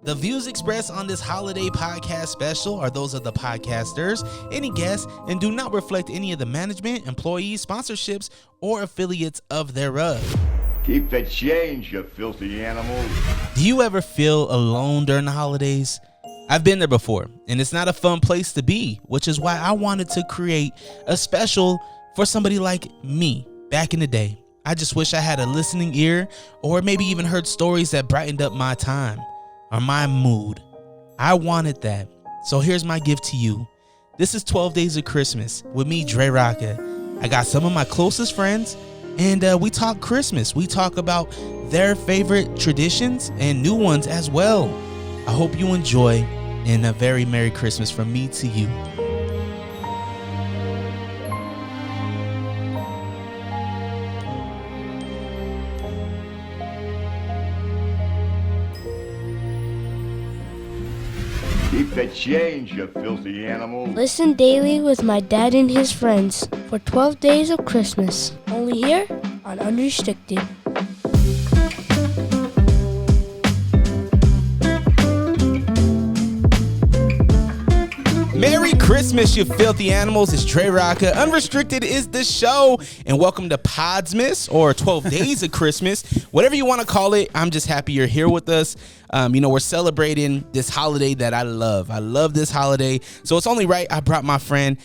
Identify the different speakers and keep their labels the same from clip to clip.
Speaker 1: The views expressed on this holiday podcast special are those of the podcasters, any guests, and do not reflect any of the management, employees, sponsorships, or affiliates of thereof.
Speaker 2: Keep the change, you filthy animal.
Speaker 1: Do you ever feel alone during the holidays? I've been there before, and it's not a fun place to be, which is why I wanted to create a special for somebody like me back in the day. I just wish I had a listening ear, or maybe even heard stories that brightened up my time or my mood. I wanted that. So here's my gift to you. This is 12 Days of Christmas with me, Dre Rocka. I got some of my closest friends, and we talk Christmas. We talk about their favorite traditions and new ones as well. I hope you enjoy, and a very Merry Christmas from me to you.
Speaker 2: Keep the change, you filthy animal.
Speaker 3: Listen daily with my dad and his friends for 12 Days of Christmas. Only here on Unrestricted.
Speaker 1: Merry Christmas, you filthy animals. It's Dre Rocka. Unrestricted is the show. And welcome to Podsmas, or 12 Days of Christmas. Whatever you want to call it, I'm just happy you're here with us. We're celebrating this holiday that I love. I love this holiday. So it's only right I brought my friend,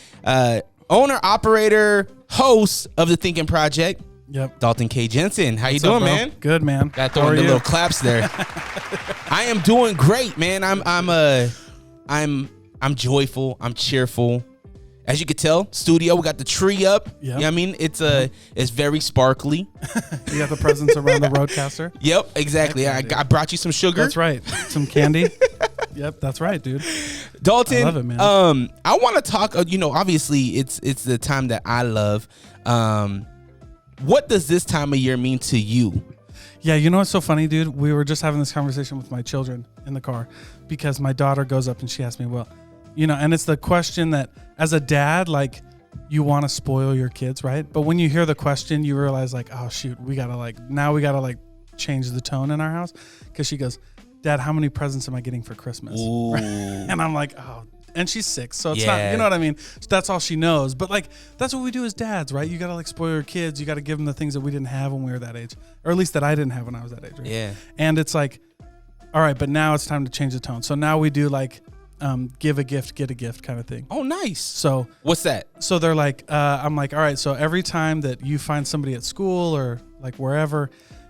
Speaker 1: owner, operator, host of the Thinking Project.
Speaker 4: Yep.
Speaker 1: DALTON K. JENSEN. How you doing, man?
Speaker 4: Good, man.
Speaker 1: Got throwing the little claps there. I am doing great, man. I'm joyful. I'm cheerful. As you can tell, studio, we got the tree up.
Speaker 4: Yep.
Speaker 1: You know what I mean? It's very sparkly.
Speaker 4: You got the presents around the roadcaster.
Speaker 1: Yep, exactly. I brought you some sugar.
Speaker 4: That's right. Some candy. Yep, that's right, dude.
Speaker 1: Dalton,
Speaker 4: I love it, man.
Speaker 1: I want to talk, obviously it's the time that I love. What does this time of year mean to you?
Speaker 4: Yeah, you know what's so funny, dude? We were just having this conversation with my children in the car because my daughter goes up and she asked me, well, and it's the question that as a dad, like, you want to spoil your kids, right? But when you hear the question, you realize, like, oh, shoot, we got to change the tone in our house. Because she goes, Dad, how many presents am I getting for Christmas? And I'm like, oh, and she's 6. So it's not, you know what I mean? So that's all she knows. But, like, that's what we do as dads, right? You got to, like, spoil your kids. You got to give them the things that we didn't have when we were that age. Or at least that I didn't have when I was that age, right?
Speaker 1: Yeah.
Speaker 4: And it's like, all right, but now it's time to change the tone. So now we do, like, give a gift, get a gift kind of thing.
Speaker 1: Oh, nice.
Speaker 4: So
Speaker 1: what's that?
Speaker 4: So they're like, I'm like, all right, so every time that you find somebody at school or like wherever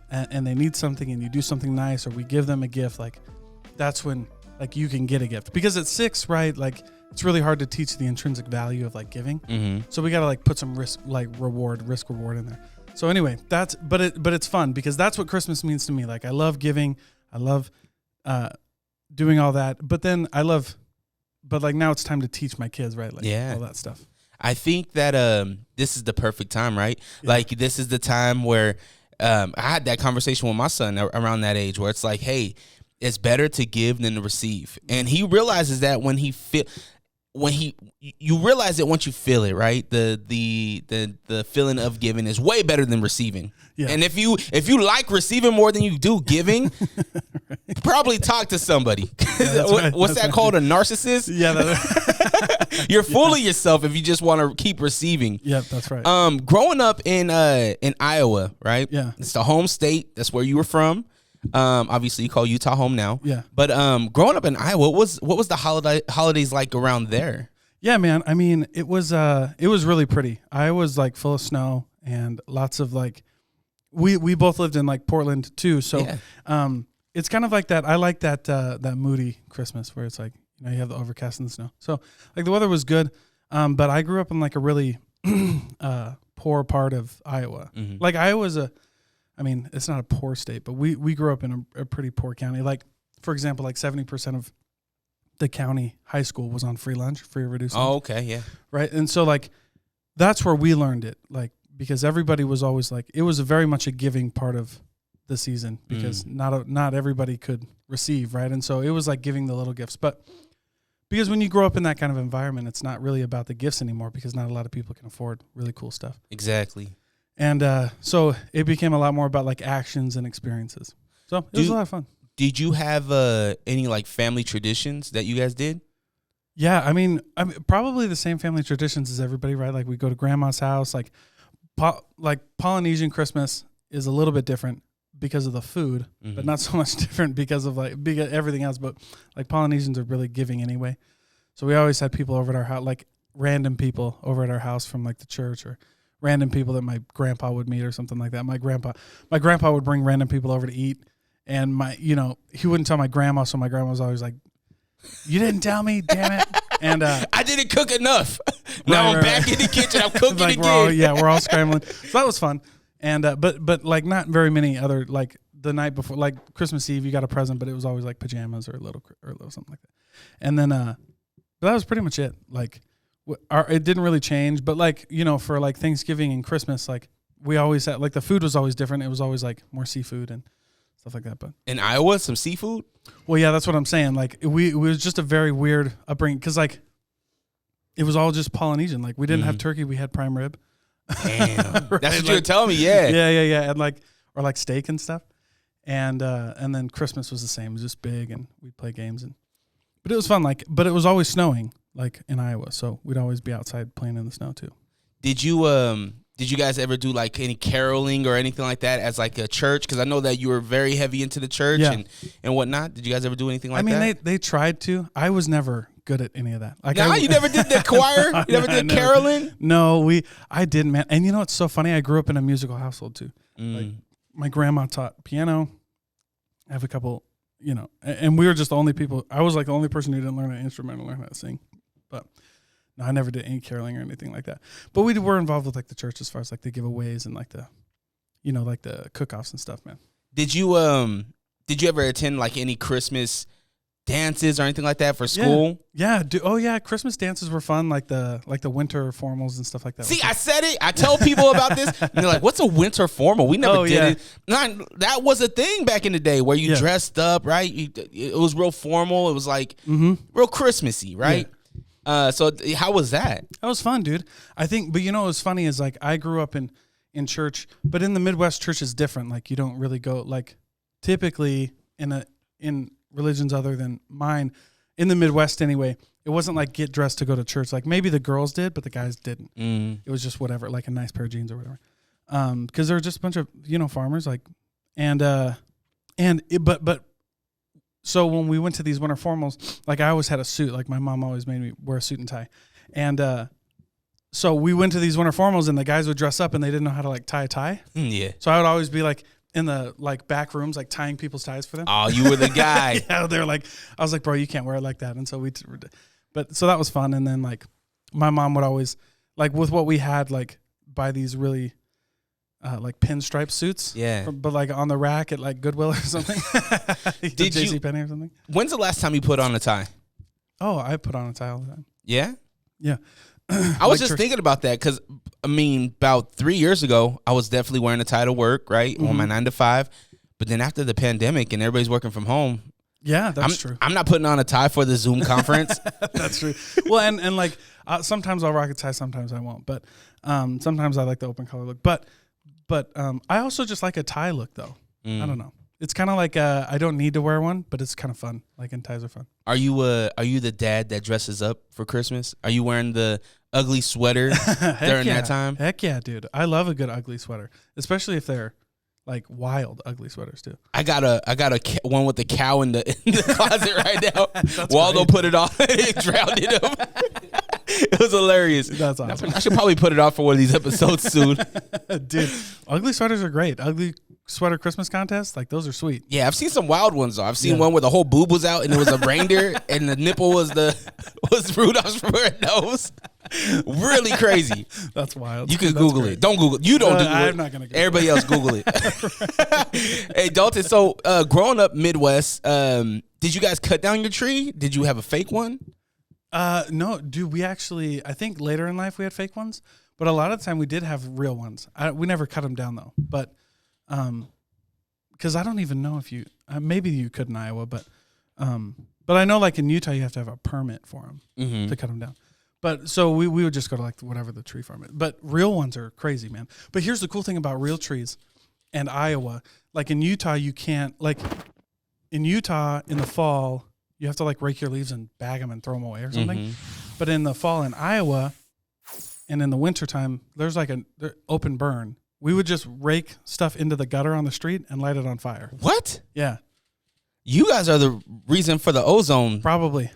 Speaker 4: and they need something and you do something nice or we give them a gift, like that's when like you can get a gift. Because at 6, right, like it's really hard to teach the intrinsic value of like giving. Mm-hmm. So we got to like put some risk reward in there. So anyway, but it's fun because that's what Christmas means to me. Like I love giving. I love doing all that. But then but like now it's time to teach my kids, right? Like all that stuff.
Speaker 1: I think that this is the perfect time, right? Yeah. Like this is the time where I had that conversation with my son around that age where it's like, hey, it's better to give than to receive. And he realizes that you realize it once you feel it, right? The feeling of giving is way better than receiving. Yeah. And if you like receiving more than you do giving, right. Probably talk to somebody. Yeah, what's that called? A narcissist?
Speaker 4: Yeah.
Speaker 1: You're fooling yourself if you just want to keep receiving.
Speaker 4: Yeah, that's right.
Speaker 1: Growing up in Iowa, right? Yeah. It's the home state. That's where you were from. Obviously you call Utah home now. Yeah. But growing up in Iowa, what was the holidays like around there?
Speaker 4: Yeah, man. I mean, it was really pretty. Iowa's like full of snow and lots of like we both lived in like Portland too. So it's kind of like that. I like that moody Christmas where it's like, you have the overcast and the snow. So like the weather was good. But I grew up in like a really poor part of Iowa. Mm-hmm. Like Iowa's it's not a poor state, but we grew up in a pretty poor county. Like, for example, like 70% of the county high school was on free lunch, free or reduced lunch.
Speaker 1: Oh, okay, yeah.
Speaker 4: Right, and so, like, that's where we learned it, like, because everybody was always, like, it was very much a giving part of the season because not everybody could receive, right? And so it was, like, giving the little gifts. But because when you grow up in that kind of environment, it's not really about the gifts anymore because not a lot of people can afford really cool stuff.
Speaker 1: Exactly.
Speaker 4: And so it became a lot more about like actions and experiences. So it was a lot of fun.
Speaker 1: Did you have any like family traditions that you guys did?
Speaker 4: Yeah, I mean, probably the same family traditions as everybody, right? Like we go to grandma's house. Like Polynesian Christmas is a little bit different because of the food, but not so much different because of because everything else. But like Polynesians are really giving anyway, so we always had people over at our house, like random people over at our house from like the church, or random people that my grandpa would meet or something like that. My grandpa would bring random people over to eat, and he wouldn't tell my grandma, so my grandma was always like, "You didn't tell me, damn it!" And
Speaker 1: I didn't cook enough. Now I'm back in the kitchen. I'm cooking
Speaker 4: like
Speaker 1: again.
Speaker 4: We're all scrambling. So that was fun. And but like not very many other, like the night before, like Christmas Eve, you got a present, but it was always like pajamas or a little something like that. And then but that was pretty much it. Like it didn't really change, but like for like Thanksgiving and Christmas, like we always had, like the food was always different. It was always like more seafood and stuff like that. But
Speaker 1: in Iowa, some seafood.
Speaker 4: Well, yeah, that's what I'm saying. Like it was just a very weird upbringing because like it was all just Polynesian. Like we didn't have turkey, we had prime rib.
Speaker 1: Damn,
Speaker 4: right?
Speaker 1: That's what you were telling me. Yeah,
Speaker 4: yeah, and like steak and stuff. And then Christmas was the same. It was just big, and we'd play games, but it was fun. Like, but it was always snowing, like in Iowa, so we'd always be outside playing in the snow too.
Speaker 1: Did you guys ever do like any caroling or anything like that as like a church? Because I know that you were very heavy into the church and whatnot. Did you guys ever do anything like that?
Speaker 4: I mean, they tried to. I was never good at any of that. Like,
Speaker 1: you never did the choir? You never did caroling?
Speaker 4: No, I didn't, man. And it's so funny. I grew up in a musical household too. Like my grandma taught piano. I have a couple, and we were just the only people. I was like the only person who didn't learn an instrument and learn how to sing. But no, I never did any caroling or anything like that. But we were involved with like the church as far as like the giveaways and like the, like the cook-offs and stuff, man.
Speaker 1: Did you ever attend like any Christmas dances or anything like that for school?
Speaker 4: Yeah. Christmas dances were fun, like the winter formals and stuff like that.
Speaker 1: See, I said it. I tell people about this, and they're like, "What's a winter formal?" We never did it. That was a thing back in the day where you dressed up, right? It was real formal. It was like real Christmassy, right? Yeah. So how was that? That
Speaker 4: was fun, dude. I think, but what was funny is like I grew up in church, but in the Midwest, church is different. Like you don't really go, like typically in religions other than mine, in the Midwest anyway, it wasn't like get dressed to go to church. Like maybe the girls did, but the guys didn't. It was just whatever, like a nice pair of jeans or whatever. Because there were just a bunch of farmers, like, but so when we went to these winter formals, like I always had a suit. Like my mom always made me wear a suit and tie, and so we went to these winter formals, and the guys would dress up, and they didn't know how to like tie a tie.
Speaker 1: Yeah.
Speaker 4: So I would always be like in the like back rooms, like tying people's ties for them.
Speaker 1: Oh, you were the guy.
Speaker 4: Yeah, they're like, I was like, bro, you can't wear it like that. And so so that was fun. And then like my mom would always, like with what we had, like buy these really like pinstripe suits.
Speaker 1: Yeah.
Speaker 4: But like on the rack at like Goodwill or something.
Speaker 1: Did
Speaker 4: JCPenney or something?
Speaker 1: When's the last time you put on a tie?
Speaker 4: Oh, I put on a tie all the time.
Speaker 1: Yeah?
Speaker 4: Yeah.
Speaker 1: I was just thinking about that because, I mean, about 3 years ago, I was definitely wearing a tie to work, right, on my 9 to 5. But then after the pandemic and everybody's working from home,
Speaker 4: yeah, that's true.
Speaker 1: I'm not putting on a tie for the Zoom conference.
Speaker 4: That's true. Well, and like sometimes I'll rock a tie, sometimes I won't. But sometimes I like the open collar look. But I also just like a tie look though. I don't know. It's kind of like I don't need to wear one, but it's kind of fun. Like, and ties are fun.
Speaker 1: Are you the dad that dresses up for Christmas? Are you wearing the ugly sweater during that time?
Speaker 4: Heck yeah, dude. I love a good ugly sweater, especially if they're like wild ugly sweaters too.
Speaker 1: I got a one with the cow in the closet right now. Waldo put it on. It drowned in him. It was hilarious.
Speaker 4: That's awesome.
Speaker 1: I should probably put it off for one of these episodes soon.
Speaker 4: Dude, ugly sweaters are great. Ugly sweater Christmas contest, like those are sweet.
Speaker 1: Yeah, I've seen some wild ones though. I've seen one where the whole boob was out and it was a reindeer and the nipple was Rudolph's nose. Really crazy.
Speaker 4: That's wild.
Speaker 1: You can Google it. Don't Google it. You don't do it.
Speaker 4: I'm not gonna Google
Speaker 1: Everybody else Google it. Hey Dalton, so growing up Midwest, did you guys cut down your tree? Did you have a fake one?
Speaker 4: No, dude, we actually, I think later in life we had fake ones, but a lot of the time we did have real ones. We never cut them down though, but because I don't even know if you, maybe you could in Iowa, but I know like in Utah you have to have a permit for them to cut them down. But so we would just go to like whatever the tree farm is. But real ones are crazy, man. But here's the cool thing about real trees and Iowa. Like in Utah, you can't, like in Utah in the fall, you have to like rake your leaves and bag them and throw them away or something.
Speaker 1: Mm-hmm.
Speaker 4: But in the fall in Iowa and in the wintertime, there's like an open burn. We would just rake stuff into the gutter on the street and light it on fire.
Speaker 1: What?
Speaker 4: Yeah.
Speaker 1: You guys are the reason for the ozone.
Speaker 4: Probably.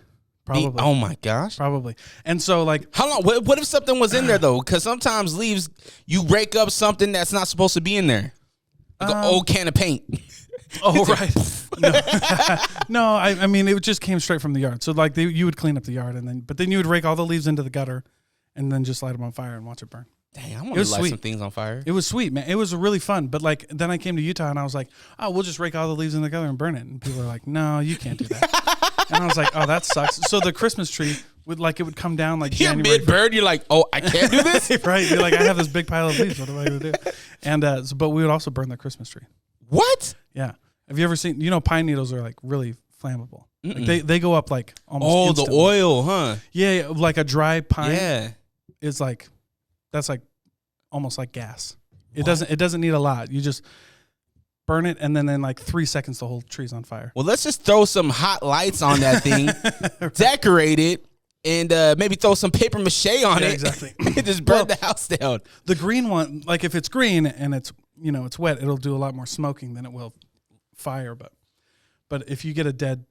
Speaker 1: Oh my gosh.
Speaker 4: Probably. And so like,
Speaker 1: how long? What if something was in there though? Because sometimes leaves, you rake up something that's not supposed to be in there. Like an old can of paint.
Speaker 4: Oh, right. No, I mean, it just came straight from the yard. So like you would clean up the yard but then you would rake all the leaves into the gutter and then just light them on fire and watch it burn.
Speaker 1: Dang, I want to light some things on fire.
Speaker 4: It was sweet, man. It was really fun. But like, then I came to Utah and I was like, oh, we'll just rake all the leaves in the gutter and burn it. And people are like, no, you can't do that. And I was like, oh, that sucks. So the Christmas tree it would come down like
Speaker 1: you're
Speaker 4: January.
Speaker 1: mid-bird, you're like, oh, I can't do this?
Speaker 4: Right. You're like, I have this big pile of leaves. What am I going to do? And, but we would also burn the Christmas tree.
Speaker 1: What?
Speaker 4: Yeah. Have you ever seen, pine needles are like really flammable. Like they go up like almost instantly.
Speaker 1: The oil, huh?
Speaker 4: Yeah. Like a dry pine.
Speaker 1: Yeah.
Speaker 4: Is like, that's like almost like gas. It doesn't need a lot. You just burn it, and then in like 3 seconds, the whole tree's on fire.
Speaker 1: Well, let's just throw some hot lights on that thing, decorate it, and maybe throw some paper mache on it.
Speaker 4: Exactly.
Speaker 1: And just burn the house down.
Speaker 4: The green one, like if it's green and it's it's wet, it'll do a lot more smoking than it will fire. But if you get a dead,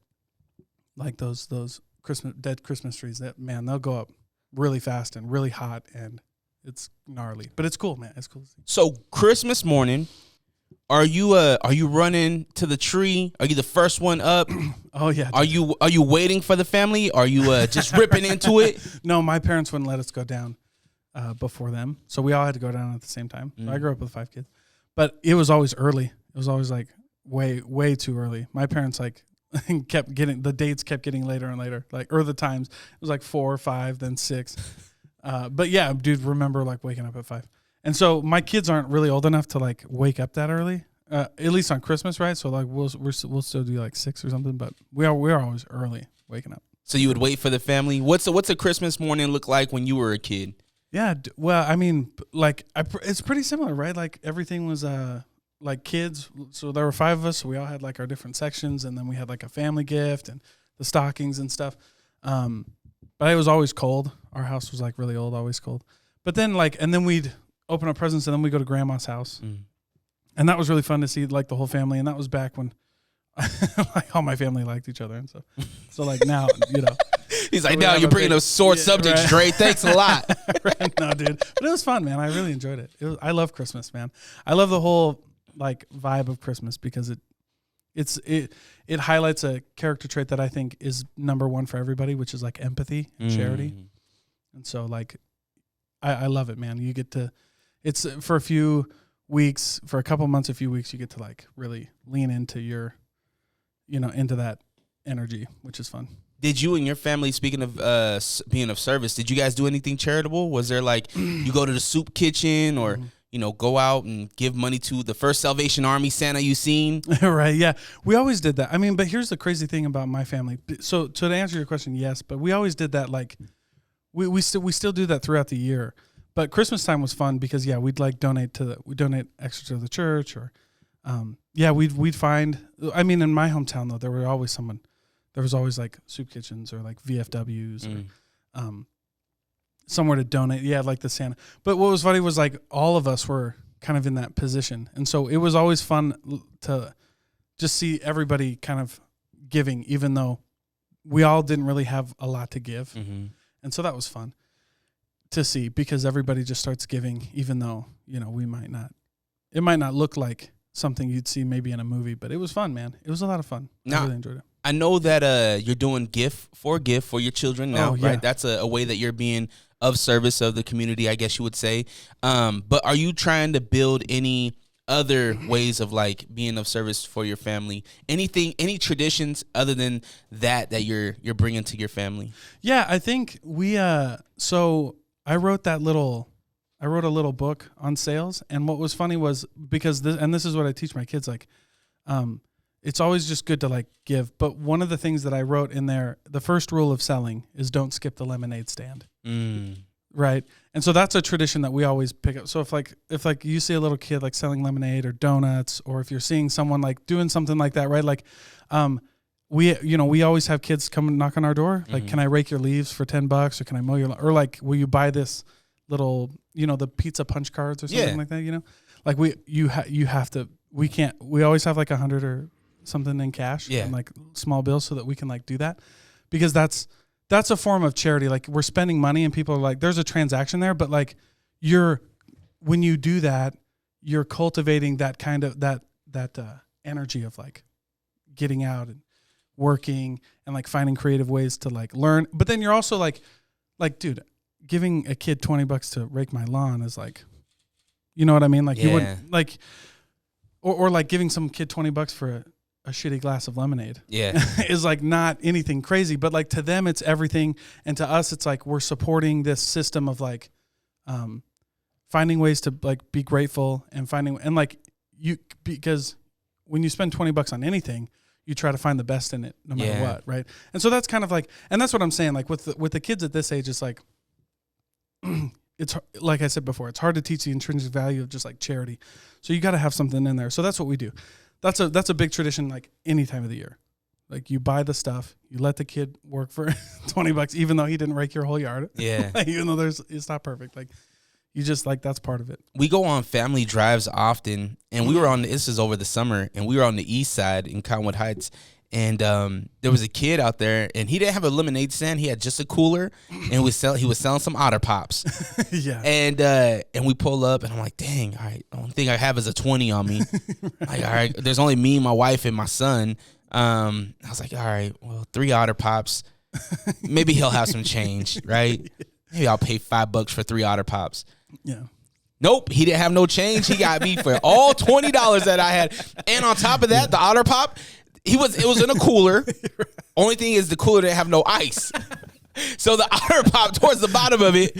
Speaker 4: like those dead Christmas trees, they'll go up really fast and really hot, and it's gnarly. But it's cool, man. It's cool.
Speaker 1: So Christmas morning. Are you running to the tree? Are you the first one up?
Speaker 4: Oh yeah.
Speaker 1: Are you waiting for the family? Are you just ripping into it?
Speaker 4: No, my parents wouldn't let us go down before them, so we all had to go down at the same time. So I grew up with 5 kids, but it was always early. It was always like way too early. My parents like the dates kept getting later and later, or the times. It was like 4 or 5, then 6. But yeah, dude, remember like waking up at 5. And so my kids aren't really old enough to like wake up that early, at least on Christmas, right? So like we'll still do like 6 or something, but we're always early waking up.
Speaker 1: So you would wait for the family. What's a Christmas morning look like when you were a kid?
Speaker 4: Yeah, well, I mean, like it's pretty similar, right? Like everything was like kids. So there were 5 of us. So we all had like our different sections, and then we had like a family gift and the stockings and stuff. But it was always cold. Our house was like really old, always cold. But then and then we'd open up presents, and then we go to grandma's house. And that was really fun to see like the whole family. And that was back when like all my family liked each other. And so like now,
Speaker 1: He's like, now you're bringing those sore subjects, right. Dre. Thanks a lot.
Speaker 4: Right. No, dude. But it was fun, man. I really enjoyed it. I love Christmas, man. I love the whole like vibe of Christmas because it highlights a character trait that I think is number 1 for everybody, which is like empathy and charity. And so like, I love it, man. You get to, it's for a few weeks, for a couple months, a few weeks, you get to like really lean into your, into that energy, which is fun.
Speaker 1: Did you and your family, speaking of being of service, did you guys do anything charitable? Was there like, you go to the soup kitchen or, go out and give money to the first Salvation Army Santa you seen?
Speaker 4: Right, yeah. We always did that. I mean, but here's the crazy thing about my family. So to answer your question, yes, but we always did that like, we still do that throughout the year. But Christmas time was fun because we'd like donate extra to the church or we'd find, I mean, in my hometown though, there was always like soup kitchens or like VFWs or somewhere to donate. Yeah, like the Santa. But what was funny was like all of us were kind of in that position. And so it was always fun to just see everybody kind of giving, even though we all didn't really have a lot to give. And so that was fun to see because everybody just starts giving, even though, we might not, it might not look like something you'd see maybe in a movie, but it was fun, man. It was a lot of fun. I really enjoyed it.
Speaker 1: I know that you're doing gift for your children now, right? That's a way that you're being of service of the community, I guess you would say. But are you trying to build any other ways of like being of service for your family? Any traditions other than that you're bringing to your family? Yeah,
Speaker 4: I think we so I wrote a little book on sales, and what was funny was because this is what I teach my kids, like it's always just good to like give, but one of the things that I wrote in there, the first rule of selling is don't skip the lemonade stand. Right. And so that's a tradition that we always pick up. So if you see a little kid like selling lemonade or donuts, or if you're seeing someone like doing something like that, right? Like, we always have kids come and knock on our door. Like, can I rake your leaves for $10, or can I mow your, or like, will you buy this little, the pizza punch cards or something like that, like we always have like 100 or something in cash and like small bills so that we can like do that, because that's a form of charity. Like, we're spending money and people are like, there's a transaction there, but like when you do that, you're cultivating that kind of that energy of like getting out and working and like finding creative ways to like learn. But then you're also like, dude, giving a kid $20 to rake my lawn is like, you know what I mean? Like you wouldn't like, or like giving some kid $20 for a shitty glass of lemonade is like not anything crazy, but like to them it's everything, and to us it's like we're supporting this system of like finding ways to like be grateful and because when you spend $20 on anything, you try to find the best in it no matter what, right? And so that's kind of like, and that's what I'm saying, like with the kids at this age, it's like it's like I said before, it's hard to teach the intrinsic value of just like charity, so you got to have something in there. So that's what we do. That's a big tradition, like any time of the year. Like, you buy the stuff, you let the kid work for $20, even though he didn't rake your whole yard. Yeah. Even though it's not perfect. Like, you just like, that's part of it.
Speaker 1: We go on family drives often, and this is over the summer, and we were on the east side in Conwood Heights, and there was a kid out there, and he didn't have a lemonade stand. He had just a cooler, and he was selling some Otter Pops.
Speaker 4: Yeah.
Speaker 1: And we pull up, and I'm like, dang, all right, the only thing I have is a 20 on me. Right. Like, all right, there's only me, my wife, and my son. I was like, all right, well, 3 Otter Pops. Maybe he'll have some change, right? Maybe I'll pay $5 for 3 Otter Pops.
Speaker 4: Yeah.
Speaker 1: Nope, he didn't have no change. He got me for all $20 that I had. And on top of that, the Otter Pop, it was in a cooler. Only thing is the cooler didn't have no ice. So the Otter Pop, towards the bottom of it,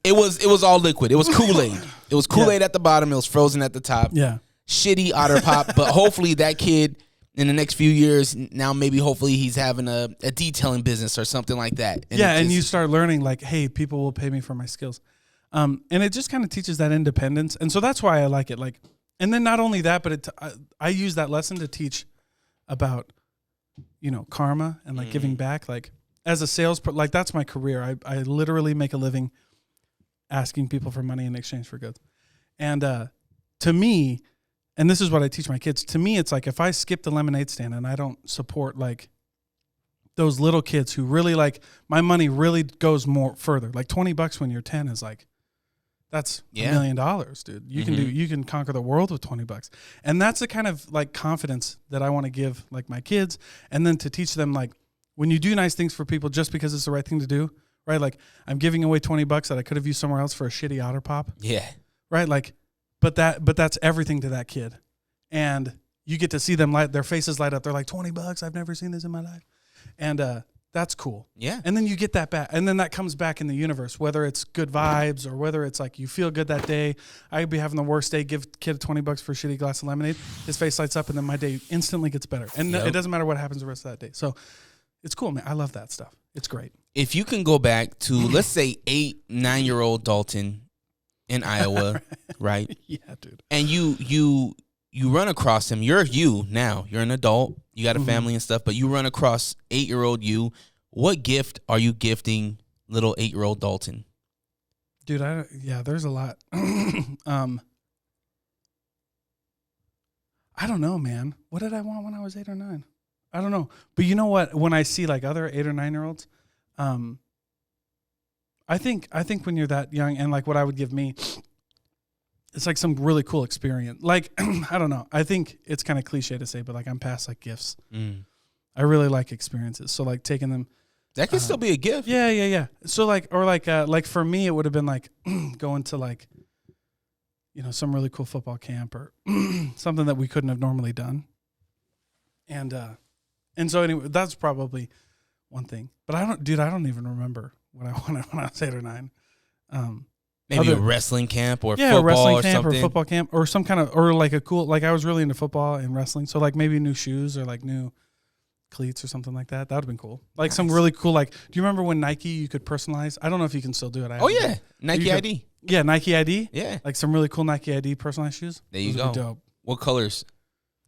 Speaker 1: it was all liquid. It was Kool-Aid. It was Kool-Aid at the bottom. It was frozen at the top.
Speaker 4: Yeah.
Speaker 1: Shitty Otter Pop. But hopefully that kid, in the next few years, now maybe hopefully he's having a detailing business or something like that.
Speaker 4: And you start learning like, hey, people will pay me for my skills. And it just kind of teaches that independence. And so that's why I like it. Like, and then not only that, but I use that lesson to teach about, karma and like giving back. Like, as a like, that's my career. I literally make a living asking people for money in exchange for goods. And to me, and this is what I teach my kids, to me, it's like, if I skip the lemonade stand and I don't support like those little kids who really like, my money really goes more further. Like $20 when you're 10 is like, that's $1 million, dude. You can conquer the world with $20. And that's the kind of like confidence that I want to give like my kids. And then to teach them, like, when you do nice things for people just because it's the right thing to do, right? Like, I'm giving away $20 that I could have used somewhere else for a shitty Otter Pop.
Speaker 1: Yeah.
Speaker 4: Right. Like, but that's everything to that kid. And you get to see them their faces light up. They're like, $20. I've never seen this in my life. And, that's cool.
Speaker 1: Yeah.
Speaker 4: And then you get that back. And then that comes back in the universe, whether it's good vibes or whether it's like you feel good that day. I could be having the worst day, give kid $20 for a shitty glass of lemonade. His face lights up, and then my day instantly gets better. And it doesn't matter what happens the rest of that day. So it's cool, man. I love that stuff. It's great.
Speaker 1: If you can go back to, let's say, 8-9-year-old Dalton in Iowa, right?
Speaker 4: Yeah, dude.
Speaker 1: And you run across him. You're an adult. You got a family and stuff, but you run across 8-year-old you. What gift are you gifting little 8-year-old Dalton?
Speaker 4: Dude, there's a lot. I don't know, man. What did I want when I was 8 or 9? I don't know. But you know what? When I see like other 8 or 9-year-olds, I think when you're that young, and like what I would give me, it's like some really cool experience. Like, I don't know. I think it's kind of cliche to say, but like, I'm past like gifts. I really like experiences. So like taking them.
Speaker 1: That can still be a gift.
Speaker 4: Yeah. So like for me, it would have been like going to like, some really cool football camp or something that we couldn't have normally done. And so anyway, that's probably one thing. But I don't even remember what I wanted when I was 8 or 9.
Speaker 1: Maybe a wrestling camp or
Speaker 4: a
Speaker 1: football
Speaker 4: wrestling
Speaker 1: or
Speaker 4: camp
Speaker 1: something.
Speaker 4: or football camp or some kind of, or like a cool, like I was really into football and wrestling. So like maybe new shoes or like new cleats or something like that. That would have been cool. Like some really cool, like, do you remember when Nike, you could personalize? I don't know if you can still do it.
Speaker 1: Oh, yeah. Nike ID.
Speaker 4: Yeah, Nike ID.
Speaker 1: Yeah.
Speaker 4: Like some really cool Nike ID personalized shoes.
Speaker 1: There you
Speaker 4: Those
Speaker 1: go.
Speaker 4: would be dope.
Speaker 1: What colors?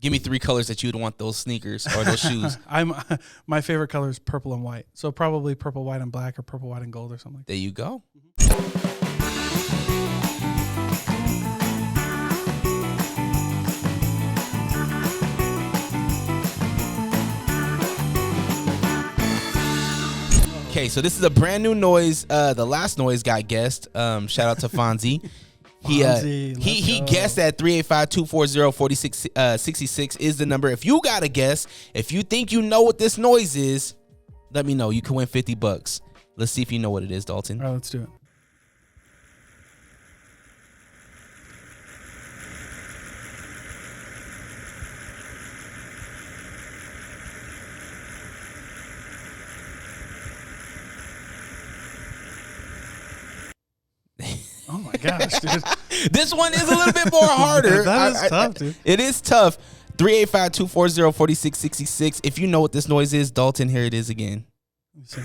Speaker 1: Give me 3 colors that you would want those sneakers or those shoes.
Speaker 4: My favorite color is purple and white. So probably purple, white, and black, or purple, white, and gold, or something like that.
Speaker 1: There you go. Okay, so this is a brand new noise. The last noise got guessed. Shout out to Fonzie. He guessed at 385-240-4666 is the number. If you got a guess, if you think you know what this noise is, let me know. You can win $50. Let's see if you know what it is, Dalton.
Speaker 4: All right, let's do it. Oh my gosh, dude.
Speaker 1: This one is a little bit more harder.
Speaker 4: That is tough, dude.
Speaker 1: It is tough. 385-240-4666. If you know what this noise is, Dalton, here it is again.
Speaker 4: Let me see.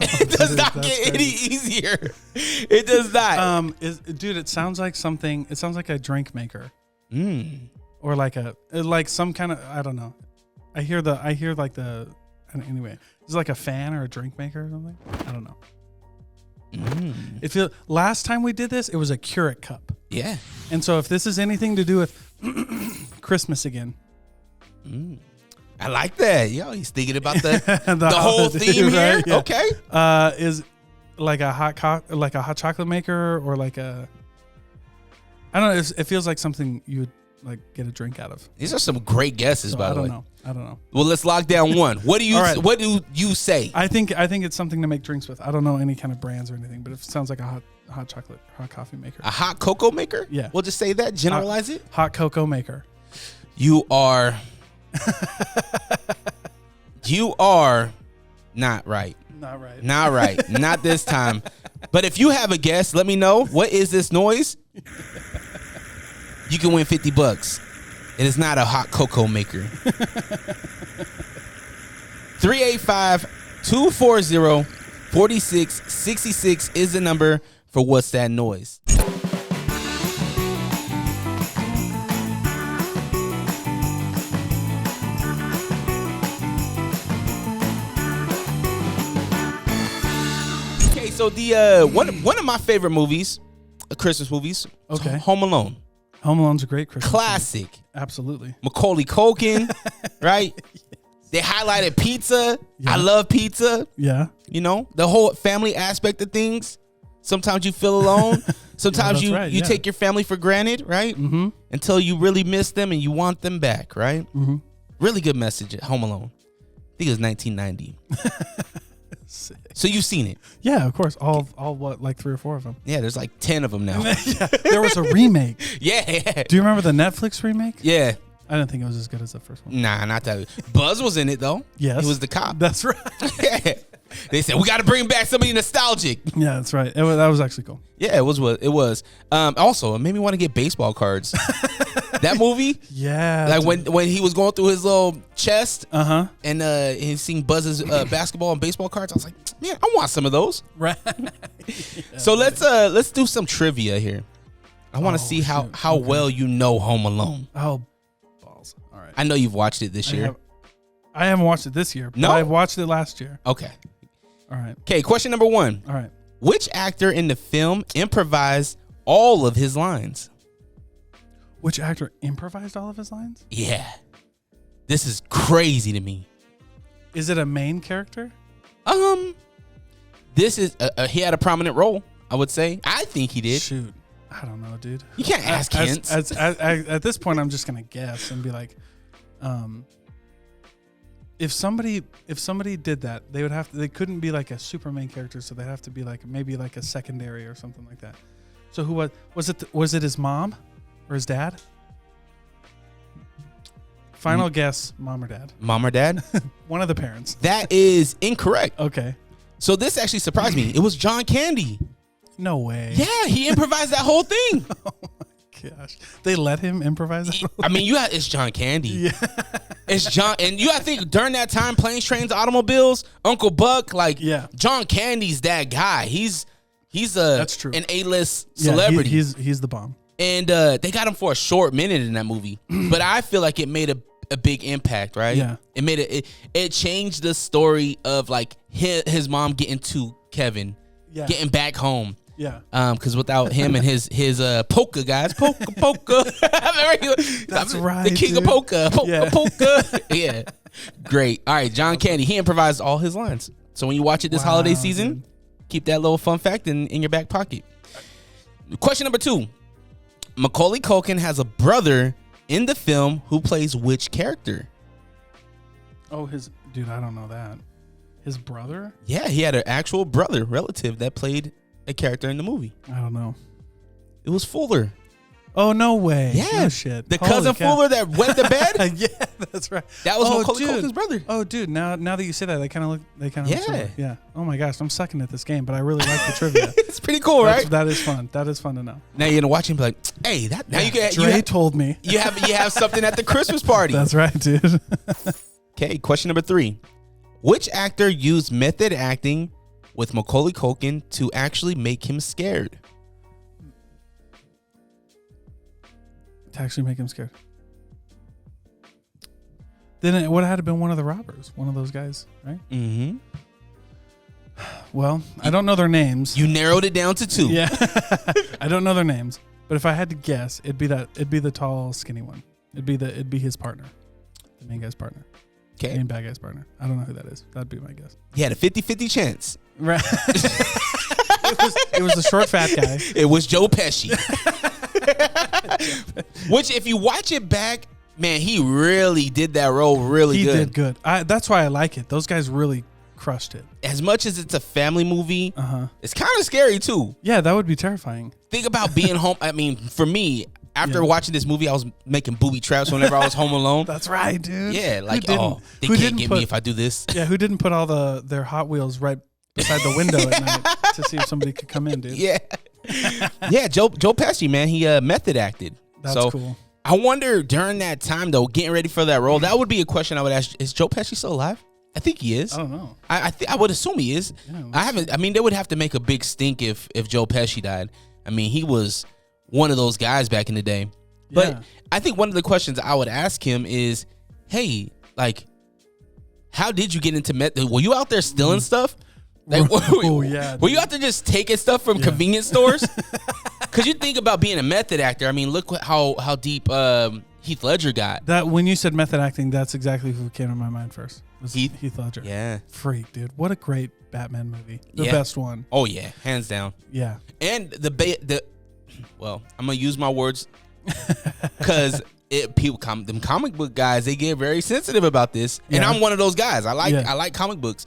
Speaker 1: It does not get any easier. It does not.
Speaker 4: Dude, it sounds like something. It sounds like a drink maker, or like some kind of, I don't know. I hear like the, anyway. It's like a fan or a drink maker or something. I don't know. It feel last time we did this, it was a Keurig cup.
Speaker 1: Yeah.
Speaker 4: And so if this is anything to do with Christmas again.
Speaker 1: I like that. Yo, he's thinking about the whole theme here.
Speaker 4: Right? Yeah.
Speaker 1: Okay.
Speaker 4: Is like a hot chocolate maker, or like a, I don't know. It feels like something you would like get a drink out of.
Speaker 1: These are some great guesses, by the way.
Speaker 4: I don't know.
Speaker 1: Well, let's lock down one. What do you What do you say?
Speaker 4: I think it's something to make drinks with. I don't know any kind of brands or anything, but it sounds like a hot chocolate, hot coffee maker.
Speaker 1: A hot cocoa maker?
Speaker 4: Yeah.
Speaker 1: We'll just say that. Generalize it.
Speaker 4: Hot cocoa maker.
Speaker 1: You are not right.
Speaker 4: Not right.
Speaker 1: Not right. Not this time. But if you have a guess, let me know. What is this noise? You can win $50. It is not a hot cocoa maker. 385-240-4666 is the number for What's That Noise. Okay, so the one of my favorite movies, Christmas movies,
Speaker 4: okay,
Speaker 1: Home Alone.
Speaker 4: Home Alone's a great Christmas
Speaker 1: classic.
Speaker 4: movie. Absolutely.
Speaker 1: Macaulay Culkin, right? Yes. They highlighted pizza. Yeah. I love pizza.
Speaker 4: Yeah.
Speaker 1: You know, the whole family aspect of things. Sometimes you feel alone. Sometimes you take your family for granted, right? Mm-hmm. Until you really miss them and you want them back, right? Mm-hmm. Really good message at Home Alone. I think it was 1990.
Speaker 4: Sick.
Speaker 1: So you've seen it?
Speaker 4: Yeah, of course. All what, like 3 or 4 of them?
Speaker 1: Yeah, there's like 10 of them now.
Speaker 4: Yeah, there was a remake.
Speaker 1: Yeah.
Speaker 4: Do you remember the Netflix remake?
Speaker 1: Yeah.
Speaker 4: I didn't think it was as good as the first one.
Speaker 1: Nah, not that. Buzz was in it though.
Speaker 4: Yes.
Speaker 1: He was the cop.
Speaker 4: That's right.
Speaker 1: Yeah. They said we got to bring back somebody nostalgic.
Speaker 4: Yeah, that's right. That was actually cool.
Speaker 1: Yeah, it was. Also, it made me want to get baseball cards. That movie.
Speaker 4: Yeah.
Speaker 1: Like when he was going through his little chest.
Speaker 4: And
Speaker 1: he's seeing Buzz's basketball and baseball cards. I was like, man, I want some of those.
Speaker 4: Right.
Speaker 1: Yeah, so let's do some trivia here. I want to see how well you know Home Alone.
Speaker 4: Oh, balls! All right.
Speaker 1: I know you've watched it this year.
Speaker 4: I haven't watched it this year. But
Speaker 1: No,
Speaker 4: I watched it last year.
Speaker 1: Okay.
Speaker 4: All right.
Speaker 1: Okay. Question number 1.
Speaker 4: All right.
Speaker 1: Which actor in the film improvised all of his lines?
Speaker 4: Which actor improvised all of his lines?
Speaker 1: Yeah. This is crazy to me.
Speaker 4: Is it a main character?
Speaker 1: This is he had a prominent role, I would say. I think he did.
Speaker 4: Shoot. I don't know, dude.
Speaker 1: You can't ask hints.
Speaker 4: At this point, I'm just gonna guess and be like, if somebody did that, they couldn't be like a super main character, so they'd have to be like maybe like a secondary or something like that. So who was it his mom or his dad? Final guess, mom or dad?
Speaker 1: Mom or dad?
Speaker 4: One of the parents.
Speaker 1: That is incorrect.
Speaker 4: Okay.
Speaker 1: So this actually surprised me. It was John Candy.
Speaker 4: No way.
Speaker 1: Yeah, he improvised that whole thing.
Speaker 4: Oh my gosh. They let him improvise that?
Speaker 1: I mean, it's John Candy.
Speaker 4: Yeah.
Speaker 1: It's John, and I think during that time, Planes, Trains, Automobiles, Uncle Buck,
Speaker 4: yeah.
Speaker 1: John Candy's that guy. He's
Speaker 4: That's true.
Speaker 1: An A-list celebrity.
Speaker 4: Yeah, he's the bomb.
Speaker 1: And they got him for a short minute in that movie, but I feel like it made a big impact, right?
Speaker 4: Yeah.
Speaker 1: It made it changed the story of like his mom getting to Kevin, getting back home.
Speaker 4: Yeah.
Speaker 1: Because without him and his polka guys, polka.
Speaker 4: That's right.
Speaker 1: The king
Speaker 4: dude.
Speaker 1: of polka.
Speaker 4: Yeah.
Speaker 1: Polka. Yeah. Great. All right, John Candy. He improvised all his lines. So when you watch it this holiday season,
Speaker 4: dude.
Speaker 1: keep that little fun fact in your back pocket. Question number 2. Macaulay Culkin has a brother in the film who plays which character?
Speaker 4: Oh, dude, I don't know that. His brother?
Speaker 1: Yeah, he had an actual brother, relative, that played a character in the movie.
Speaker 4: I don't know.
Speaker 1: It was Fuller.
Speaker 4: Oh, no way.
Speaker 1: Yeah.
Speaker 4: No shit.
Speaker 1: The
Speaker 4: Holy
Speaker 1: cousin
Speaker 4: cow.
Speaker 1: Fuller that wet the bed?
Speaker 4: Yeah, that's right.
Speaker 1: That was
Speaker 4: Oh,
Speaker 1: Macaulay
Speaker 4: dude.
Speaker 1: Culkin's brother.
Speaker 4: Oh, dude, now that you say that, they kind of look
Speaker 1: Yeah.
Speaker 4: similar. Yeah. Oh my gosh, I'm sucking at this game, but I really like the trivia.
Speaker 1: It's pretty cool, right?
Speaker 4: That is fun. That is fun to know.
Speaker 1: Now you're gonna watch him and be like, hey, now you can
Speaker 4: Dre told me.
Speaker 1: you have something at the Christmas party.
Speaker 4: That's right, dude.
Speaker 1: Okay, question number 3. Which actor used method acting with Macaulay Culkin to actually make him scared?
Speaker 4: To actually make him scared. Then it would have had to been one of the robbers, one of those guys, right?
Speaker 1: Mm-hmm.
Speaker 4: Well, I don't know their names.
Speaker 1: You narrowed it down to 2.
Speaker 4: Yeah. I don't know their names, but if I had to guess, it'd be the tall, skinny one. It'd be his partner, the main guy's partner.
Speaker 1: Okay.
Speaker 4: Main bad guy's partner. I don't know who that is. That'd be my guess.
Speaker 1: He had a 50-50 chance.
Speaker 4: Right. It was the short fat guy.
Speaker 1: It was Joe Pesci. Which, if you watch it back, man, he really did that role really
Speaker 4: He
Speaker 1: good.
Speaker 4: did good. That's why I like it. Those guys really crushed it.
Speaker 1: As much as it's a family movie,
Speaker 4: Uh-huh.
Speaker 1: it's kind of scary too.
Speaker 4: Yeah, that would be terrifying.
Speaker 1: Think about being home. I mean, for me, after
Speaker 4: Yeah.
Speaker 1: watching this movie, I was making booby traps whenever I was home alone.
Speaker 4: That's right, dude.
Speaker 1: Yeah, like,
Speaker 4: Who
Speaker 1: oh, they
Speaker 4: who
Speaker 1: can't
Speaker 4: didn't
Speaker 1: get me if I do this.
Speaker 4: Yeah, who didn't put all their Hot Wheels right beside the window at night to see if somebody could come in, dude?
Speaker 1: Yeah. Yeah, Joe Pesci, man, he method acted.
Speaker 4: That's
Speaker 1: so
Speaker 4: cool.
Speaker 1: I wonder during that time, though, getting ready for that role, that would be a question I would ask. Is Joe Pesci still alive? I think he is.
Speaker 4: I don't know.
Speaker 1: I would assume he is.
Speaker 4: Yeah,
Speaker 1: I mean, they would have to make a big stink if Joe Pesci died. I mean, he was one of those guys back in the day. But
Speaker 4: Yeah.
Speaker 1: I think one of the questions I would ask him is, hey, like, how did you get into meth? Were you out there stealing stuff? Like,
Speaker 4: Oh, yeah,
Speaker 1: were you out there just taking stuff from convenience stores? Because you think about being a method actor. I mean, look how deep Heath Ledger got.
Speaker 4: That when you said method acting, that's exactly who came to my mind first. Was Heath Ledger.
Speaker 1: Yeah.
Speaker 4: Freak, dude. What a great Batman movie. The
Speaker 1: Yeah.
Speaker 4: best one.
Speaker 1: Oh yeah, hands down.
Speaker 4: Yeah.
Speaker 1: And well, I'm gonna use my words because them comic book guys, they get very sensitive about this, and
Speaker 4: Yeah.
Speaker 1: I'm one of those guys. I
Speaker 4: Yeah.
Speaker 1: like comic books,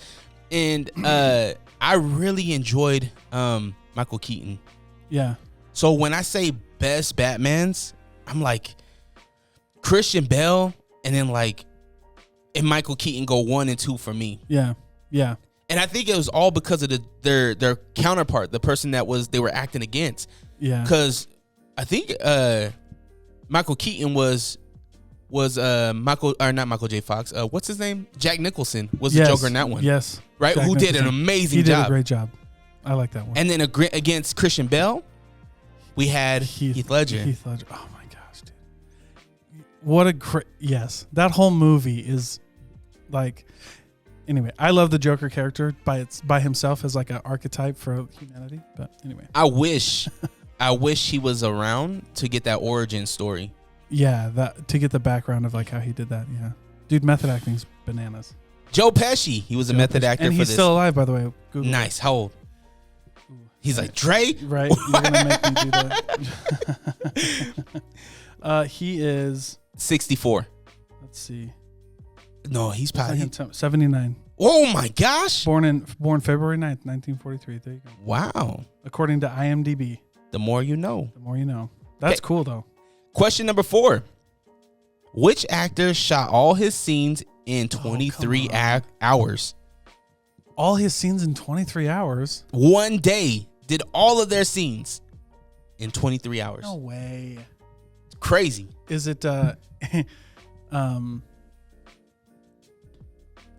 Speaker 1: and I really enjoyed Michael Keaton.
Speaker 4: Yeah.
Speaker 1: So when I say best Batmans, I'm like Christian Bale, and then and Michael Keaton go 1 and 2 for me.
Speaker 4: Yeah. Yeah.
Speaker 1: And I think it was all because of their counterpart, the person that they were acting against.
Speaker 4: Yeah.
Speaker 1: Because I think Michael Keaton was not Michael J. Fox. What's his name? Jack Nicholson was the Joker in that one.
Speaker 4: Yes.
Speaker 1: Right?
Speaker 4: Jack
Speaker 1: Who did an
Speaker 4: Nicholson.
Speaker 1: amazing job.
Speaker 4: He did a great job. I like that one.
Speaker 1: And then against Christian Bale, we had Heath Ledger.
Speaker 4: Heath Ledger. Oh my gosh, dude. What a great, yes. That whole movie is like, anyway, I love the Joker character by himself as like an archetype for humanity. But anyway.
Speaker 1: I wish he was around to get that origin story.
Speaker 4: Yeah, to get the background of like how he did that. Yeah. Dude, method acting's bananas.
Speaker 1: Joe Pesci, he was a method actor
Speaker 4: and
Speaker 1: for
Speaker 4: he's
Speaker 1: this.
Speaker 4: still alive, by the way. Google.
Speaker 1: Nice. How old? He's like, Dre?
Speaker 4: Right. You're going to make me do that. He is
Speaker 1: 64.
Speaker 4: Let's see.
Speaker 1: No, he's probably
Speaker 4: 79.
Speaker 1: Oh my gosh.
Speaker 4: Born February 9th, 1943. There you go.
Speaker 1: Wow.
Speaker 4: According to IMDb.
Speaker 1: The more you know.
Speaker 4: The more you know. That's cool though.
Speaker 1: Question number 4. Which actor shot all his scenes in 23 hours?
Speaker 4: All his scenes in 23 hours?
Speaker 1: One day did all of their scenes in 23 hours.
Speaker 4: No way.
Speaker 1: Crazy.
Speaker 4: Is it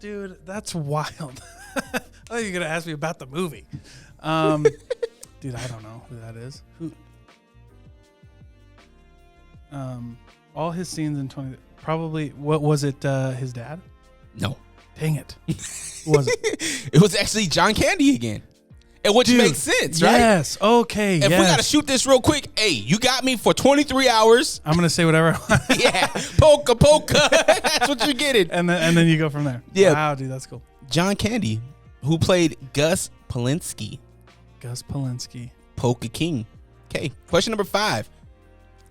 Speaker 4: dude, that's wild. I thought you were gonna ask me about the movie. Dude, I don't know who that is. Who all his scenes in 20 probably what was it, his dad?
Speaker 1: No.
Speaker 4: Dang it. Who was it?
Speaker 1: It was actually John Candy again. And which makes sense, right?
Speaker 4: Yes. Okay.
Speaker 1: If we gotta shoot this real quick, hey, you got me for 23 hours.
Speaker 4: I'm gonna say whatever I want.
Speaker 1: Yeah, polka. That's what you're getting.
Speaker 4: And then you go from there.
Speaker 1: Yeah.
Speaker 4: Wow, dude, that's cool.
Speaker 1: John Candy, who played Gus Polinski.
Speaker 4: Gus Polinski.
Speaker 1: Polka King. Okay, question number 5.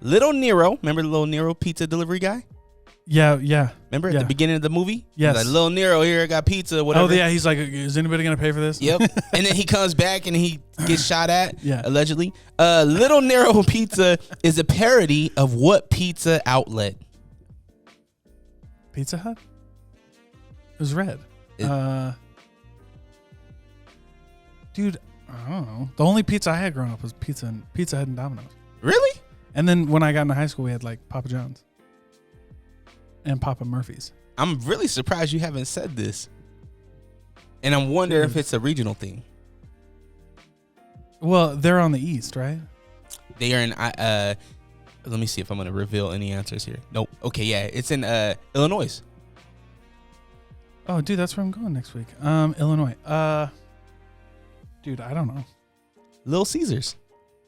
Speaker 1: Little Nero, remember the Little Nero pizza delivery guy?
Speaker 4: Yeah.
Speaker 1: Remember at
Speaker 4: Yeah.
Speaker 1: the beginning of the movie?
Speaker 4: Yes.
Speaker 1: He's like, Little Nero, here, I got pizza, whatever.
Speaker 4: Oh, yeah, he's like, is anybody gonna pay for this?
Speaker 1: Yep. And then he comes back and he gets shot at,
Speaker 4: Yeah.
Speaker 1: allegedly. Little Nero Pizza is a parody of what pizza outlet?
Speaker 4: Pizza Hut? It was red. Dude, I don't know. The only pizza I had growing up was Pizza Hut and Domino's.
Speaker 1: Really?
Speaker 4: And then when I got into high school, we had like Papa John's and Papa Murphy's.
Speaker 1: I'm really surprised you haven't said this. And I'm wondering if it's a regional thing.
Speaker 4: Well, they're on the east, right?
Speaker 1: They are in, let me see if I'm going to reveal any answers here. Nope. Okay, yeah. It's in Illinois.
Speaker 4: Oh, dude, that's where I'm going next week. Illinois. Dude, I don't know.
Speaker 1: Little Caesars.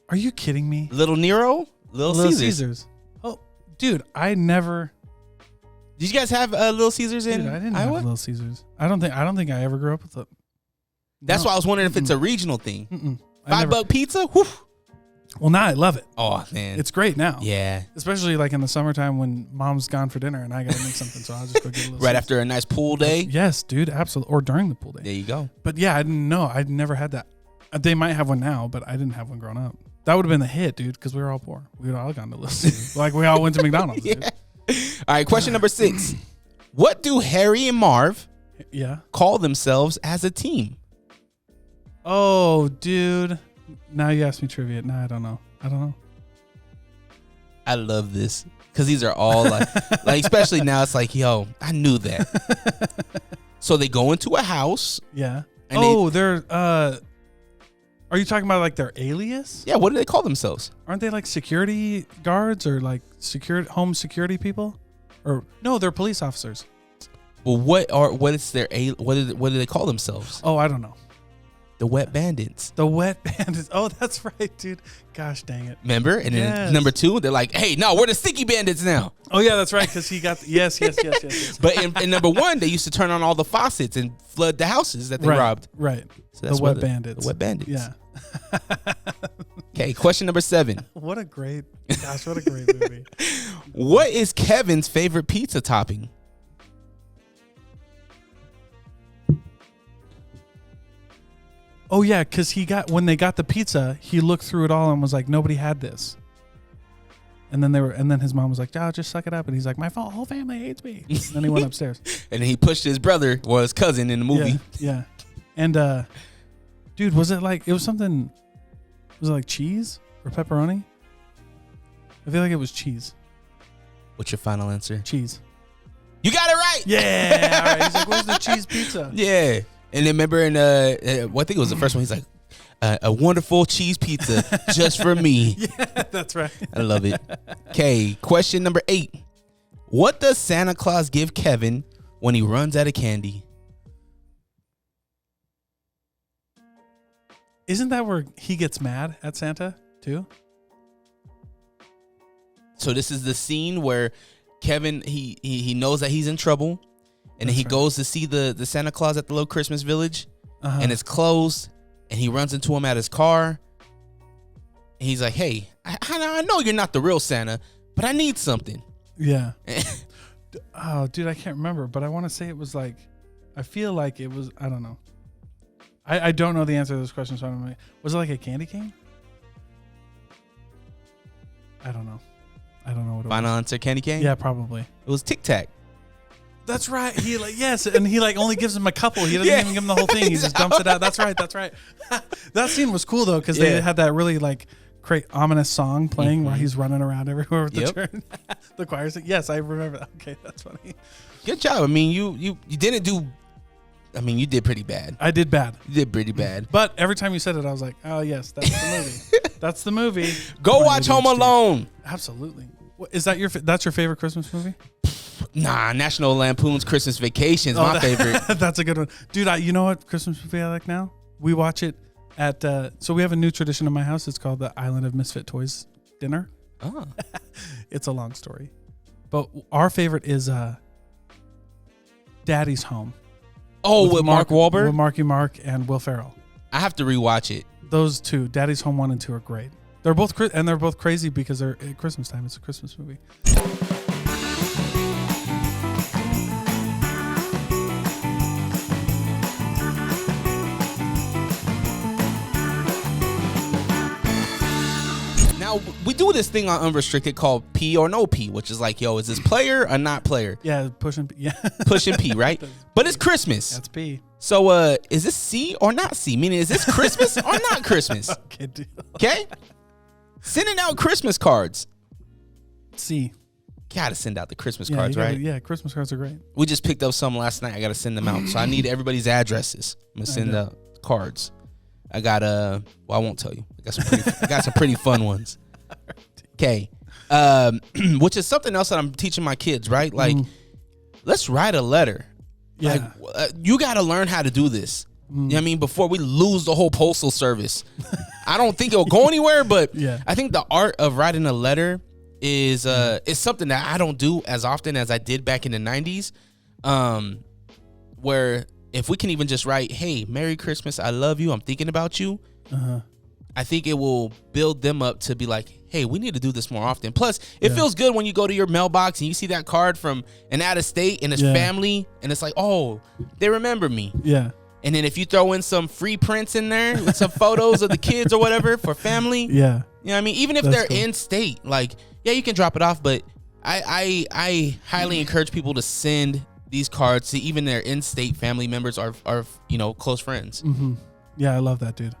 Speaker 4: Are you kidding me?
Speaker 1: Little Nero? Little Caesars.
Speaker 4: Oh, dude, I never.
Speaker 1: Did you guys have Little Caesars in
Speaker 4: Dude, I didn't
Speaker 1: Iowa?
Speaker 4: have Little Caesars. I don't think I ever grew up with it.
Speaker 1: That's
Speaker 4: No.
Speaker 1: why I was wondering if it's a regional thing.
Speaker 4: I
Speaker 1: $5 pizza? Whew.
Speaker 4: Well, now I love it.
Speaker 1: Oh, man.
Speaker 4: It's great now.
Speaker 1: Yeah.
Speaker 4: Especially like in the summertime when mom's gone for dinner and I got to make something. So I'll just go get a little.
Speaker 1: Right
Speaker 4: Caesars.
Speaker 1: after a nice pool day?
Speaker 4: Yes, dude. Absolutely. Or during the pool day.
Speaker 1: There you go.
Speaker 4: But yeah, I didn't know. I'd never had that. They might have one now, but I didn't have one growing up. That would have been the hit, dude, because we were all poor. We would all gone to Little Caesars. Like we all went to McDonald's.
Speaker 1: Yeah.
Speaker 4: Dude.
Speaker 1: All right, question number 6. What do Harry and Marv
Speaker 4: Yeah.
Speaker 1: call themselves as a team?
Speaker 4: Oh, dude. Now you asked me trivia. No, I don't know.
Speaker 1: I love this because these are all like especially now it's like, yo, I knew that. So they go into a house.
Speaker 4: Yeah.
Speaker 1: And
Speaker 4: they're are you talking about like their alias?
Speaker 1: Yeah, what do they call themselves?
Speaker 4: Aren't they like security guards or like home security people? Or no, they're police officers.
Speaker 1: Well, what do they call themselves?
Speaker 4: Oh, I don't know.
Speaker 1: The Wet Bandits.
Speaker 4: The Wet Bandits. Oh, that's right, dude. Gosh dang it.
Speaker 1: Remember? And then
Speaker 4: Yes.
Speaker 1: number 2, they're like, hey, no, we're the Sticky Bandits now.
Speaker 4: Oh yeah, that's right, because he got yes.
Speaker 1: But in number 1, they used to turn on all the faucets and flood the houses that they
Speaker 4: Right,
Speaker 1: robbed.
Speaker 4: right.
Speaker 1: So that's
Speaker 4: The
Speaker 1: where
Speaker 4: Wet Bandits.
Speaker 1: The Wet Bandits.
Speaker 4: Yeah.
Speaker 1: Okay, question number 7.
Speaker 4: What a great movie.
Speaker 1: What is Kevin's favorite pizza topping?
Speaker 4: Oh yeah, because when they got the pizza, he looked through it all and was like, nobody had this. And then his mom was like, "Oh, just suck it up." And he's like, "My whole family hates me." And then he went upstairs.
Speaker 1: And then he pushed his brother or his cousin in the movie.
Speaker 4: Yeah. And dude, was it like something? Was it like cheese or pepperoni? I feel like it was cheese.
Speaker 1: What's your final answer?
Speaker 4: Cheese.
Speaker 1: You got it right.
Speaker 4: Yeah. All right. He's like, "Where's the cheese pizza?"
Speaker 1: Yeah. And then remember in I think it was the first one. He's like, a wonderful cheese pizza just for me.
Speaker 4: Yeah, that's right.
Speaker 1: I love it. Okay, question number 8. What does Santa Claus give Kevin when he runs out of candy?
Speaker 4: Isn't that where he gets mad at Santa too?
Speaker 1: So this is the scene where Kevin he knows that he's in trouble, and then he goes to see the Santa Claus at the little Christmas village, and it's closed, and he runs into him at his car. And he's like, "Hey, I know you're not the real Santa, but I need something."
Speaker 4: Yeah. Oh, dude, I can't remember, but I want to say it was like, I feel like it was, I don't know. I don't know the answer to this question, so I don't know. Was it like a candy cane? I don't know. I don't know what it
Speaker 1: Final
Speaker 4: was.
Speaker 1: answer, candy cane?
Speaker 4: Yeah, probably.
Speaker 1: It was Tic Tac.
Speaker 4: That's right. He yes, and he only gives him a couple. He doesn't even give him the whole thing. He just dumps it out. That's right. That scene was cool though because they had that really ominous song playing while he's running around everywhere with the church. The choir sing. Yes, I remember that. Okay, that's funny.
Speaker 1: Good job. I mean, you didn't do. I mean, you did pretty bad.
Speaker 4: I did bad.
Speaker 1: You did pretty bad.
Speaker 4: But every time you said it, I was like, oh yes, that's the movie. That's the movie.
Speaker 1: Go watch Home Alone.
Speaker 4: Absolutely. Is that that's your favorite Christmas movie?
Speaker 1: Nah, National Lampoon's Christmas Vacation is my favorite.
Speaker 4: That's a good one. Dude, you know what Christmas movie I like now? We watch it at, so we have a new tradition in my house. It's called the Island of Misfit Toys dinner.
Speaker 1: Oh.
Speaker 4: It's a long story. But our favorite is Daddy's Home.
Speaker 1: Oh, with Mark Wahlberg?
Speaker 4: With Marky Mark and Will Ferrell.
Speaker 1: I have to rewatch it.
Speaker 4: Those two, Daddy's Home 1 and 2 are great. They're both crazy because they're at Christmas time. It's a Christmas movie.
Speaker 1: Now, we do this thing on Unrestricted called P or no P, which is like, yo, is this player or not player?
Speaker 4: Yeah, pushing P,
Speaker 1: right? But it's Christmas.
Speaker 4: That's P.
Speaker 1: So, is this C or not C? Meaning, is this Christmas or not Christmas?
Speaker 4: Okay, deal.
Speaker 1: Okay? Sending out Christmas cards.
Speaker 4: C.
Speaker 1: Gotta send out the Christmas cards, right?
Speaker 4: Yeah, Christmas cards are great.
Speaker 1: We just picked up some last night. I gotta send them out. So I need everybody's addresses. I'm gonna send out cards. I got well, I won't tell you. I got some pretty fun ones. Okay. Which is something else that I'm teaching my kids, right? Like, let's write a letter.
Speaker 4: Yeah.
Speaker 1: Like, you got to learn how to do this. You know what I mean? Before we lose the whole postal service. I don't think it'll go anywhere, but I think the art of writing a letter is something that I don't do as often as I did back in the 90s. Where if we can even just write, hey, Merry Christmas, I love you, I'm thinking about you. I think it will build them up to be like, hey, we need to do this more often. Plus, it feels good when you go to your mailbox and you see that card from an out of state and it's family and it's like, oh, they remember me.
Speaker 4: Yeah.
Speaker 1: And then if you throw in some free prints in there with some photos of the kids or whatever for family, you know what I mean? Even if they're in state, like, yeah, you can drop it off, but I highly encourage people to send these cards to even their in-state family members or close friends.
Speaker 4: Yeah, I love that, dude.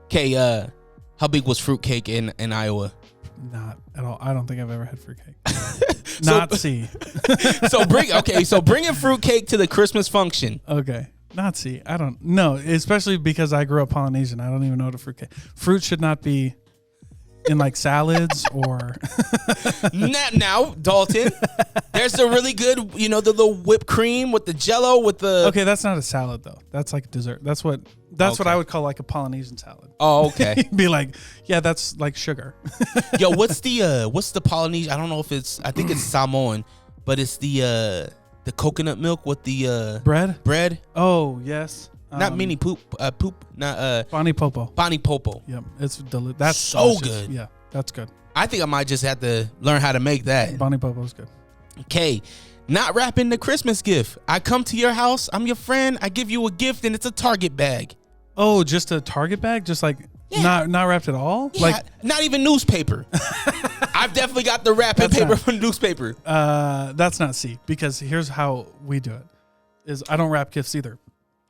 Speaker 1: Okay, how big was fruitcake in Iowa?
Speaker 4: Not at all. I don't think I've ever had fruitcake. Not C.
Speaker 1: So bringing fruitcake to the Christmas function.
Speaker 4: Okay. Not C. I don't know. Especially because I grew up Polynesian. I don't even know what a fruitcake. Fruit should not be in like salads or.
Speaker 1: Now, Dalton, there's a really good, the little whipped cream with the Jello with the.
Speaker 4: Okay, that's not a salad though. That's like a dessert. That's what I would call like a Polynesian salad.
Speaker 1: Oh, okay.
Speaker 4: Be like, yeah, that's like sugar.
Speaker 1: Yo, what's the Polynesian? I don't know if I think it's Samoan, but it's the coconut milk with the bread.
Speaker 4: Oh yes.
Speaker 1: Not mini poop. Not
Speaker 4: Bani Popo.
Speaker 1: Bani Popo.
Speaker 4: Yep, it's delicious. That's
Speaker 1: so
Speaker 4: delicious.
Speaker 1: good.
Speaker 4: Yeah, that's good.
Speaker 1: I think I might just have to learn how to make that.
Speaker 4: Bani Popo's good.
Speaker 1: Okay, not wrapping the Christmas gift. I come to your house. I'm your friend. I give you a gift, and it's a Target bag.
Speaker 4: Oh, just a Target bag? Just like not wrapped at all?
Speaker 1: Yeah,
Speaker 4: like
Speaker 1: not even newspaper. I've definitely got the wrapping paper from newspaper.
Speaker 4: That's not C, because here's how we do it. Is I don't wrap gifts either.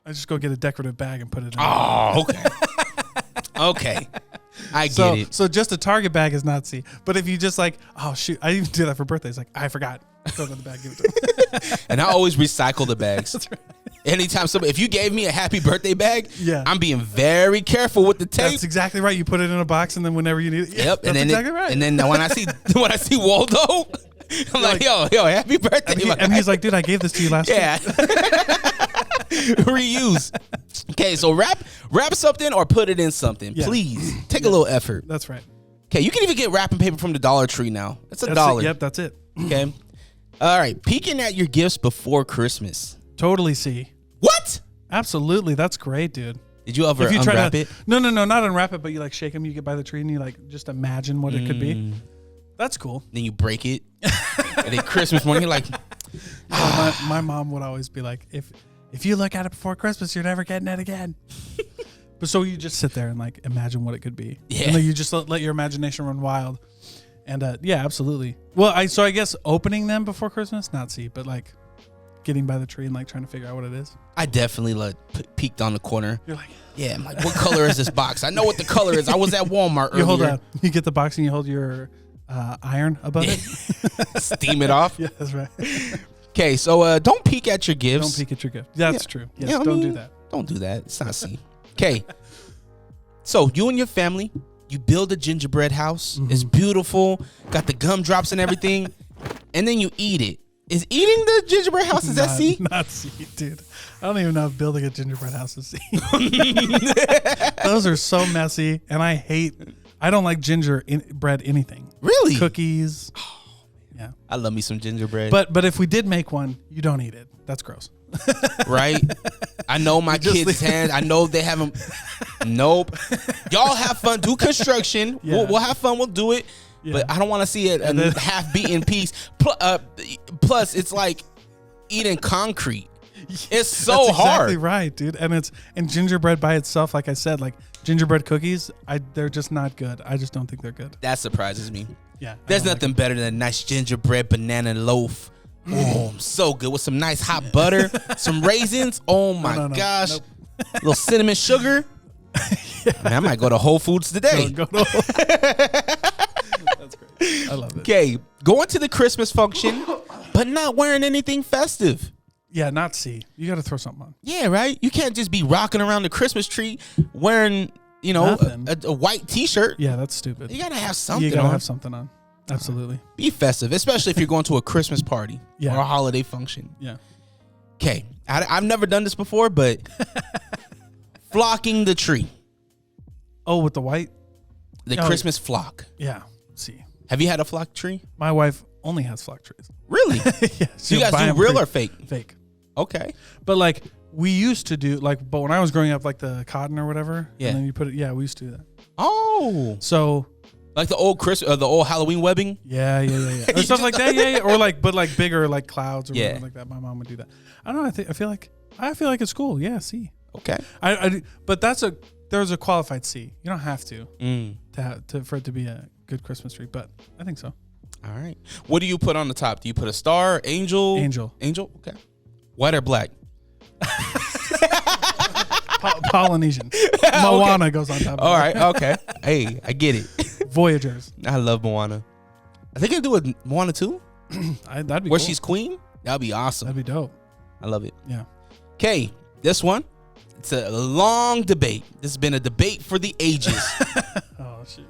Speaker 4: I just go get a decorative bag and put it in.
Speaker 1: Oh, okay. Okay. I get it.
Speaker 4: So just a Target bag is not C. But if you just like, oh shoot, I even do that for birthdays. Like, I forgot. Throw it in the bag, give it to them.
Speaker 1: And I always recycle the bags. That's right. Anytime if you gave me a happy birthday bag, I'm being very careful with the tape.
Speaker 4: That's exactly right. You put it in a box and then whenever you need it.
Speaker 1: Yep.
Speaker 4: That's exactly right.
Speaker 1: And then when I see Waldo, I'm like, yo, happy birthday.
Speaker 4: And he's like, dude, I gave this to you last week.
Speaker 1: Reuse. Okay, so wrap something or put it in something. Please take a little effort.
Speaker 4: That's right.
Speaker 1: Okay, you can even get wrapping paper from the Dollar Tree now. That's $1.
Speaker 4: Yep, that's it.
Speaker 1: Okay. All right, peeking at your gifts before Christmas.
Speaker 4: Totally C.
Speaker 1: What?
Speaker 4: Absolutely, that's great, dude.
Speaker 1: Did you ever unwrap it?
Speaker 4: No, not unwrap it, but you like shake them. You get by the tree and you like just imagine what it could be. That's cool.
Speaker 1: Then you break it, and then Christmas morning you're like.
Speaker 4: My mom would always be like, if you look at it before Christmas, you're never getting it again. But so you just sit there and like imagine what it could be.
Speaker 1: Yeah.
Speaker 4: And then you just let your imagination run wild. And yeah, absolutely. Well, I guess opening them before Christmas, not C, but like getting by the tree and like trying to figure out what it is.
Speaker 1: I definitely peeked on the corner.
Speaker 4: You're like,
Speaker 1: yeah, I'm like, what color is this box? I know what the color is. I was at Walmart earlier.
Speaker 4: You get the box and you hold your iron above it.
Speaker 1: Steam it off.
Speaker 4: Yeah, that's right.
Speaker 1: Okay, so don't peek at your gifts.
Speaker 4: Don't peek at your gift. That's true. Yes, don't do that.
Speaker 1: Don't do that. It's not C. Okay, so you and your family, you build a gingerbread house. It's beautiful. Got the gumdrops and everything. And then you eat it. Is eating the gingerbread house, is that C?
Speaker 4: Not C, dude. I don't even know if building a gingerbread house is C. Those are so messy, and I don't like gingerbread anything.
Speaker 1: Really?
Speaker 4: Cookies. Yeah.
Speaker 1: I love me some gingerbread.
Speaker 4: But if we did make one, you don't eat it. That's gross.
Speaker 1: Right? I know my kids' hands. I know they haven't. Nope. Y'all have fun. Do construction.
Speaker 4: Yeah.
Speaker 1: We'll have fun. We'll do it. Yeah. But I don't want to see it a half-beaten piece. Plus, it's like eating concrete. It's so
Speaker 4: That's
Speaker 1: hard.
Speaker 4: Exactly right, dude. And gingerbread by itself, like I said, like gingerbread cookies, they're just not good. I just don't think they're good.
Speaker 1: That surprises me.
Speaker 4: Yeah.
Speaker 1: There's nothing better than a nice gingerbread banana loaf. Oh, so good with some nice hot butter, some raisins. Oh my gosh.
Speaker 4: Nope.
Speaker 1: Little cinnamon sugar. Yeah. Man, I might go to Whole Foods today.
Speaker 4: That's great. I love it.
Speaker 1: Okay, going to the Christmas function, but not wearing anything festive.
Speaker 4: Yeah, not C. You got to throw something on.
Speaker 1: Yeah, right? You can't just be rocking around the Christmas tree wearing, a white T-shirt.
Speaker 4: Yeah, that's stupid.
Speaker 1: You got to have something on.
Speaker 4: You got to have something on. Absolutely.
Speaker 1: Be festive, especially if you're going to a Christmas party or a holiday function.
Speaker 4: Yeah.
Speaker 1: Okay, I've never done this before, but flocking the tree.
Speaker 4: Oh, with the white?
Speaker 1: The Christmas flock.
Speaker 4: Yeah. C.
Speaker 1: Have you had a flock tree?
Speaker 4: My wife only has flock trees.
Speaker 1: Really?
Speaker 4: Yeah.
Speaker 1: So you guys do real or fake?
Speaker 4: Fake.
Speaker 1: Okay.
Speaker 4: But like we used to do but when I was growing up, like the cotton or whatever.
Speaker 1: Yeah.
Speaker 4: And then you put it. Yeah, we used to do that.
Speaker 1: Oh.
Speaker 4: So.
Speaker 1: Like the old the old Halloween webbing.
Speaker 4: Yeah. Or stuff like that. Yeah. Or but bigger like clouds or whatever like that. My mom would do that. I don't know. I feel like it's cool. Yeah. C.
Speaker 1: Okay.
Speaker 4: But there's a qualified C. You don't have to for it to be a good Christmas tree, but I think so.
Speaker 1: All right. What do you put on the top? Do you put a star, angel? Angel. Okay. White or black?
Speaker 4: Polynesian. Moana goes on top.
Speaker 1: All right. Okay. Hey, I get it.
Speaker 4: Voyagers.
Speaker 1: I love Moana. I think I do with Moana too.
Speaker 4: That'd be
Speaker 1: where
Speaker 4: cool.
Speaker 1: She's queen. That'd be awesome.
Speaker 4: That'd be dope.
Speaker 1: I love it.
Speaker 4: Yeah.
Speaker 1: Okay. This one. It's a long debate. This has been a debate for the ages.
Speaker 4: Oh shit.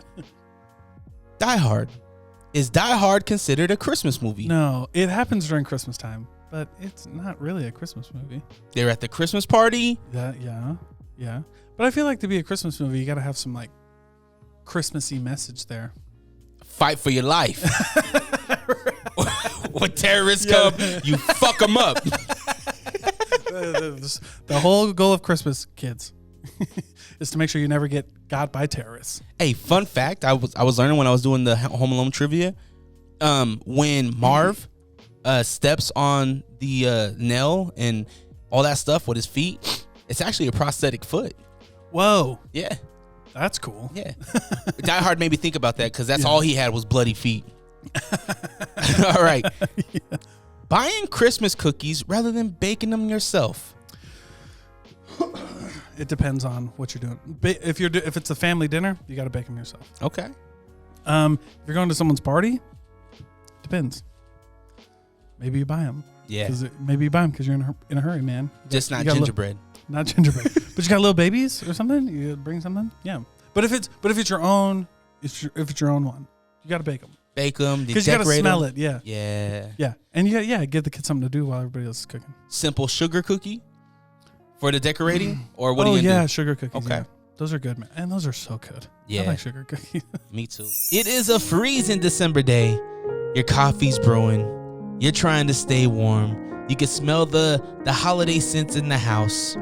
Speaker 1: Die Hard. Is Die Hard considered a Christmas movie?
Speaker 4: No, it happens during Christmas time, but it's not really a Christmas movie.
Speaker 1: They're at the Christmas party.
Speaker 4: Yeah. But I feel like to be a Christmas movie, you got to have some like Christmassy message there.
Speaker 1: Fight for your life. When terrorists come, you fuck them up.
Speaker 4: The whole goal of Christmas, kids, is to make sure you never get got by terrorists.
Speaker 1: Hey, fun fact, I was learning when I was doing the Home Alone trivia, when Marv steps on the nail and all that stuff with his feet, it's actually a prosthetic foot.
Speaker 4: Whoa.
Speaker 1: Yeah.
Speaker 4: That's cool.
Speaker 1: Yeah. Die Hard made me think about that because that's all he had was bloody feet. All right. Yeah. Buying Christmas cookies rather than baking them yourself.
Speaker 4: It depends on what you're doing. If it's a family dinner, you got to bake them yourself.
Speaker 1: Okay.
Speaker 4: If you're going to someone's party, depends. Maybe you buy them.
Speaker 1: Yeah.
Speaker 4: Maybe you buy them because you're in a hurry, man.
Speaker 1: Just not gingerbread.
Speaker 4: Not gingerbread. But you got little babies or something. You bring something. Yeah. But if it's your own, if it's your own one, you got to bake them.
Speaker 1: Bake them
Speaker 4: because you got to smell it. Yeah.
Speaker 1: Yeah.
Speaker 4: And give the kids something to do while everybody else is cooking.
Speaker 1: Simple sugar cookie for the decorating, or what do you do?
Speaker 4: Sugar cookies.
Speaker 1: Okay.
Speaker 4: Yeah. Those are good, man. And those are so good.
Speaker 1: Yeah.
Speaker 4: I like sugar cookies.
Speaker 1: Me too. It is a freezing December day. Your coffee's brewing. You're trying to stay warm. You can smell the holiday scents in the house.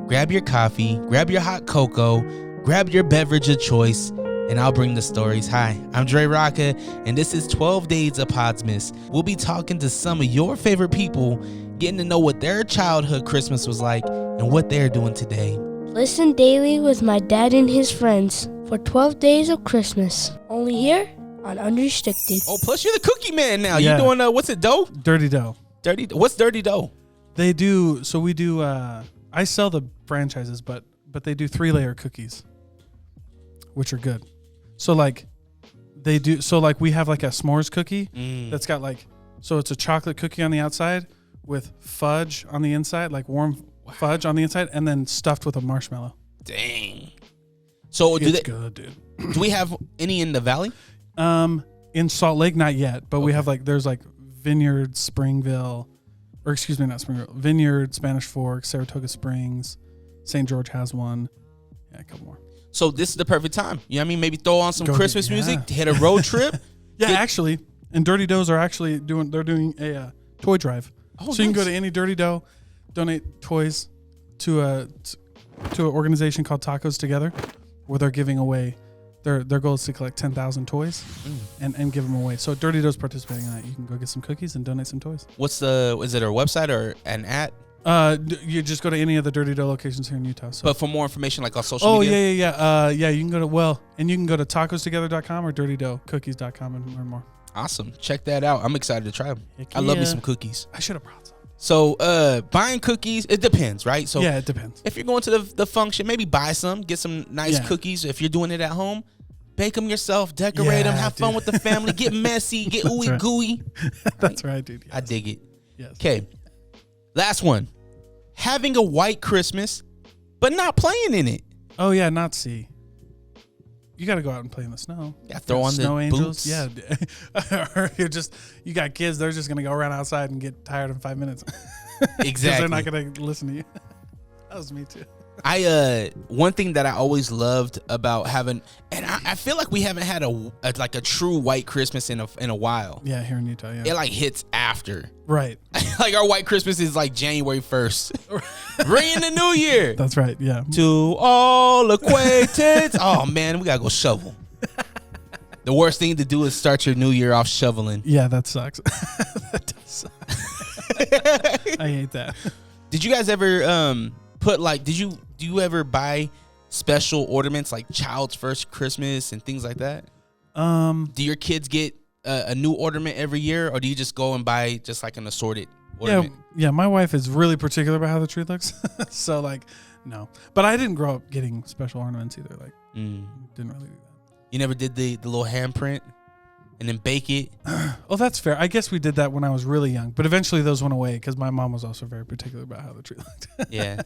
Speaker 1: Grab your coffee, grab your hot cocoa, grab your beverage of choice, and I'll bring the stories. Hi, I'm Dre Rocca, and this is 12 Days of Podsmas. We'll be talking to some of your favorite people, getting to know what their childhood Christmas was like and what they're doing today.
Speaker 3: Listen daily with my dad and his friends for 12 Days of Christmas. Only here on on Unrestricted.
Speaker 1: Oh, plus you're the cookie man now.
Speaker 4: Yeah.
Speaker 1: You doing what's it, dough?
Speaker 4: Dirty dough.
Speaker 1: What's dirty dough?
Speaker 4: They do. So we do. I sell the franchises, but they do 3-layer cookies, which are good. So like, they do. So like, we have like a s'mores cookie that's got like. So it's a chocolate cookie on the outside with fudge on the inside, like warm fudge on the inside, and then stuffed with a marshmallow.
Speaker 1: Dang. So
Speaker 4: It's good, dude.
Speaker 1: do we have any in the valley?
Speaker 4: In Salt Lake, not yet, but we have like there's like Vineyard, Springville, or excuse me, not Springville. Vineyard, Spanish Fork, Saratoga Springs, St. George has one. Yeah, a couple more.
Speaker 1: So this is the perfect time. You know what I mean? Maybe throw on some
Speaker 4: Go
Speaker 1: Christmas
Speaker 4: get-
Speaker 1: music,
Speaker 4: yeah.
Speaker 1: hit a road trip.
Speaker 4: Yeah, actually, and Dirty Doughs are actually doing a toy drive.
Speaker 1: Oh,
Speaker 4: so you can go
Speaker 1: nice.
Speaker 4: to any Dirty Dough, donate toys to an organization called Tacos Together, where they're giving away. Their goal is to collect 10,000 toys and give them away. So Dirty Dough's participating in that. You can go get some cookies and donate some toys.
Speaker 1: Is it our website or an at?
Speaker 4: You just go to any of the Dirty Dough locations here in Utah. So.
Speaker 1: But for more information, like on social
Speaker 4: Oh
Speaker 1: media?
Speaker 4: yeah. You can go to you can go to tacostogether.com or dirtydoughcookies.com and learn more.
Speaker 1: Awesome. Check that out. I'm excited to try them.
Speaker 4: Heck
Speaker 1: I love me
Speaker 4: yeah.
Speaker 1: some cookies.
Speaker 4: I should have brought some.
Speaker 1: So buying cookies, it depends, right? So
Speaker 4: Yeah, it depends.
Speaker 1: if you're going to the function, maybe buy some, get some nice
Speaker 4: Yeah.
Speaker 1: cookies. If you're doing it at home, bake them yourself, decorate them,
Speaker 4: Yeah,
Speaker 1: have fun
Speaker 4: dude.
Speaker 1: with the family, get messy, get
Speaker 4: That's
Speaker 1: ooey
Speaker 4: right.
Speaker 1: gooey.
Speaker 4: That's right, dude. Yes.
Speaker 1: I dig it.
Speaker 4: Yes.
Speaker 1: Okay. Last one. Having a white Christmas, but not playing in it.
Speaker 4: Oh yeah, not see. You got to go out and play in the snow.
Speaker 1: Yeah, throw on the
Speaker 4: snow
Speaker 1: boots.
Speaker 4: angels. Yeah, or you got kids. They're just gonna go run outside and get tired in 5 minutes. 'Cause
Speaker 1: Exactly.
Speaker 4: they're not gonna listen to you. That was me too.
Speaker 1: One thing that I always loved about having, and I feel like we haven't had a true white Christmas in a while.
Speaker 4: Yeah, here in Utah. Yeah.
Speaker 1: It like hits after.
Speaker 4: Right.
Speaker 1: Like our white Christmas is like January 1st. Ring in the new year.
Speaker 4: That's right. Yeah.
Speaker 1: To all acquaintance. Oh man, we gotta go shovel. The worst thing to do is start your new year off shoveling.
Speaker 4: Yeah, that sucks. That does suck. I hate that.
Speaker 1: Did you guys ever put like? Do you ever buy special ornaments like child's first Christmas and things like that? Do your kids get a new ornament every year, or do you just go and buy just like an assorted ornament?
Speaker 4: Yeah. My wife is really particular about how the tree looks, so like, no. But I didn't grow up getting special ornaments either. Like, didn't really do that.
Speaker 1: You never did the little handprint and then bake it.
Speaker 4: Oh, that's fair. I guess we did that when I was really young, but eventually those went away because my mom was also very particular about how the tree looked.
Speaker 1: Yeah.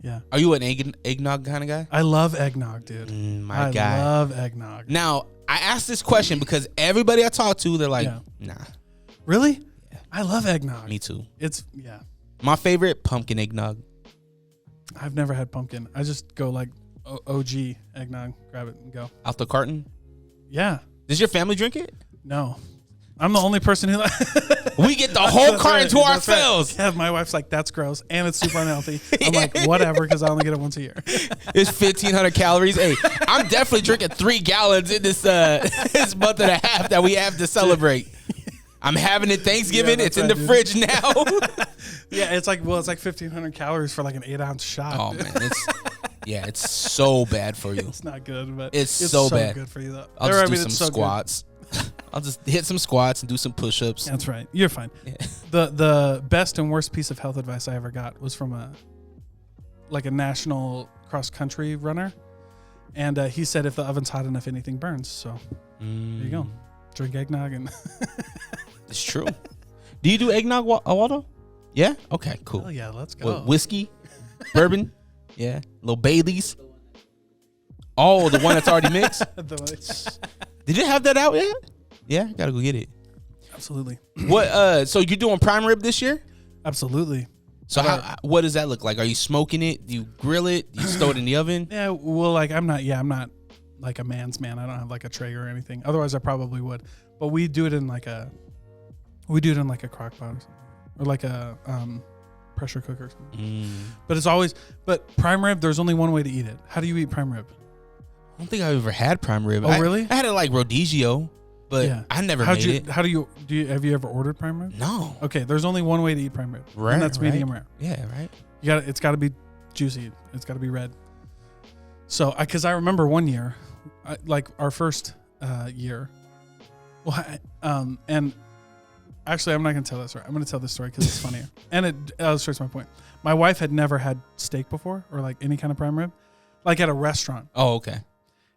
Speaker 4: Yeah.
Speaker 1: Are you an eggnog kind of guy?
Speaker 4: I love eggnog, dude.
Speaker 1: My guy.
Speaker 4: I love eggnog.
Speaker 1: Now, I asked this question because everybody I talk to, they're like,
Speaker 4: Yeah.
Speaker 1: nah.
Speaker 4: Really?
Speaker 1: Yeah.
Speaker 4: I love eggnog.
Speaker 1: Me too.
Speaker 4: Yeah.
Speaker 1: My favorite, pumpkin eggnog.
Speaker 4: I've never had pumpkin. I just go like OG eggnog, grab it and go.
Speaker 1: Out the carton.
Speaker 4: Yeah.
Speaker 1: Does your family drink it?
Speaker 4: No. I'm the only person who
Speaker 1: We get the whole
Speaker 4: That's
Speaker 1: carton
Speaker 4: right,
Speaker 1: to
Speaker 4: that's right.
Speaker 1: ourselves.
Speaker 4: Yeah, my wife's like, that's gross and it's super unhealthy. I'm like, whatever, because I only get it once a year.
Speaker 1: It's 1,500 calories. Hey, I'm definitely drinking 3 gallons in this this month and a half that we have to celebrate. I'm having it Thanksgiving.
Speaker 4: Yeah,
Speaker 1: it's in
Speaker 4: that's
Speaker 1: the
Speaker 4: right,
Speaker 1: fridge now.
Speaker 4: Yeah, it's like 1,500 calories for like an 8-ounce shot.
Speaker 1: Oh
Speaker 4: dude.
Speaker 1: man, it's so bad for you.
Speaker 4: It's not good, but
Speaker 1: It's so bad.
Speaker 4: good for you though.
Speaker 1: I'll
Speaker 4: Or,
Speaker 1: just do some
Speaker 4: it's so good.
Speaker 1: squats. I'll just hit some squats and do some push-ups.
Speaker 4: That's right. You're fine.
Speaker 1: Yeah.
Speaker 4: The best and worst piece of health advice I ever got was from a national cross country runner, and he said if the oven's hot enough, anything burns. So there you go. Drink eggnog and
Speaker 1: It's true. Do you do eggnog, Waldo? Yeah. Okay. Cool.
Speaker 4: hell yeah, let's go.
Speaker 1: What, whiskey, bourbon, yeah, little Baileys. Oh, the one that's already mixed. Did you have that out yet? Yeah, gotta go get it.
Speaker 4: Absolutely.
Speaker 1: What? So you're doing prime rib this year?
Speaker 4: Absolutely.
Speaker 1: So what does that look like? Are you smoking it? Do you grill it? Do you throw it in the oven?
Speaker 4: Yeah. Well, like I'm not like a man's man. I don't have like a Traeger or anything. Otherwise, I probably would. But we do it in like a crock pot or something, or like a pressure cooker or something. But it's always prime rib. There's only one way to eat it. How do you eat prime rib?
Speaker 1: I don't think I've ever had prime rib.
Speaker 4: Oh, really?
Speaker 1: I had it like Rodizio, but
Speaker 4: Yeah.
Speaker 1: I never made it.
Speaker 4: Have you ever ordered prime rib?
Speaker 1: No.
Speaker 4: Okay, there's only one way to eat prime rib,
Speaker 1: Rare,
Speaker 4: and that's
Speaker 1: right?
Speaker 4: medium rare.
Speaker 1: Yeah, right.
Speaker 4: It's got to be juicy. It's got to be red. So, because I remember one year, like our first year, Well, and actually, I'm not going to tell that story. I'm going to tell this story because it's funnier. And it illustrates my point. My wife had never had steak before or like any kind of prime rib, like at a restaurant.
Speaker 1: Oh, okay.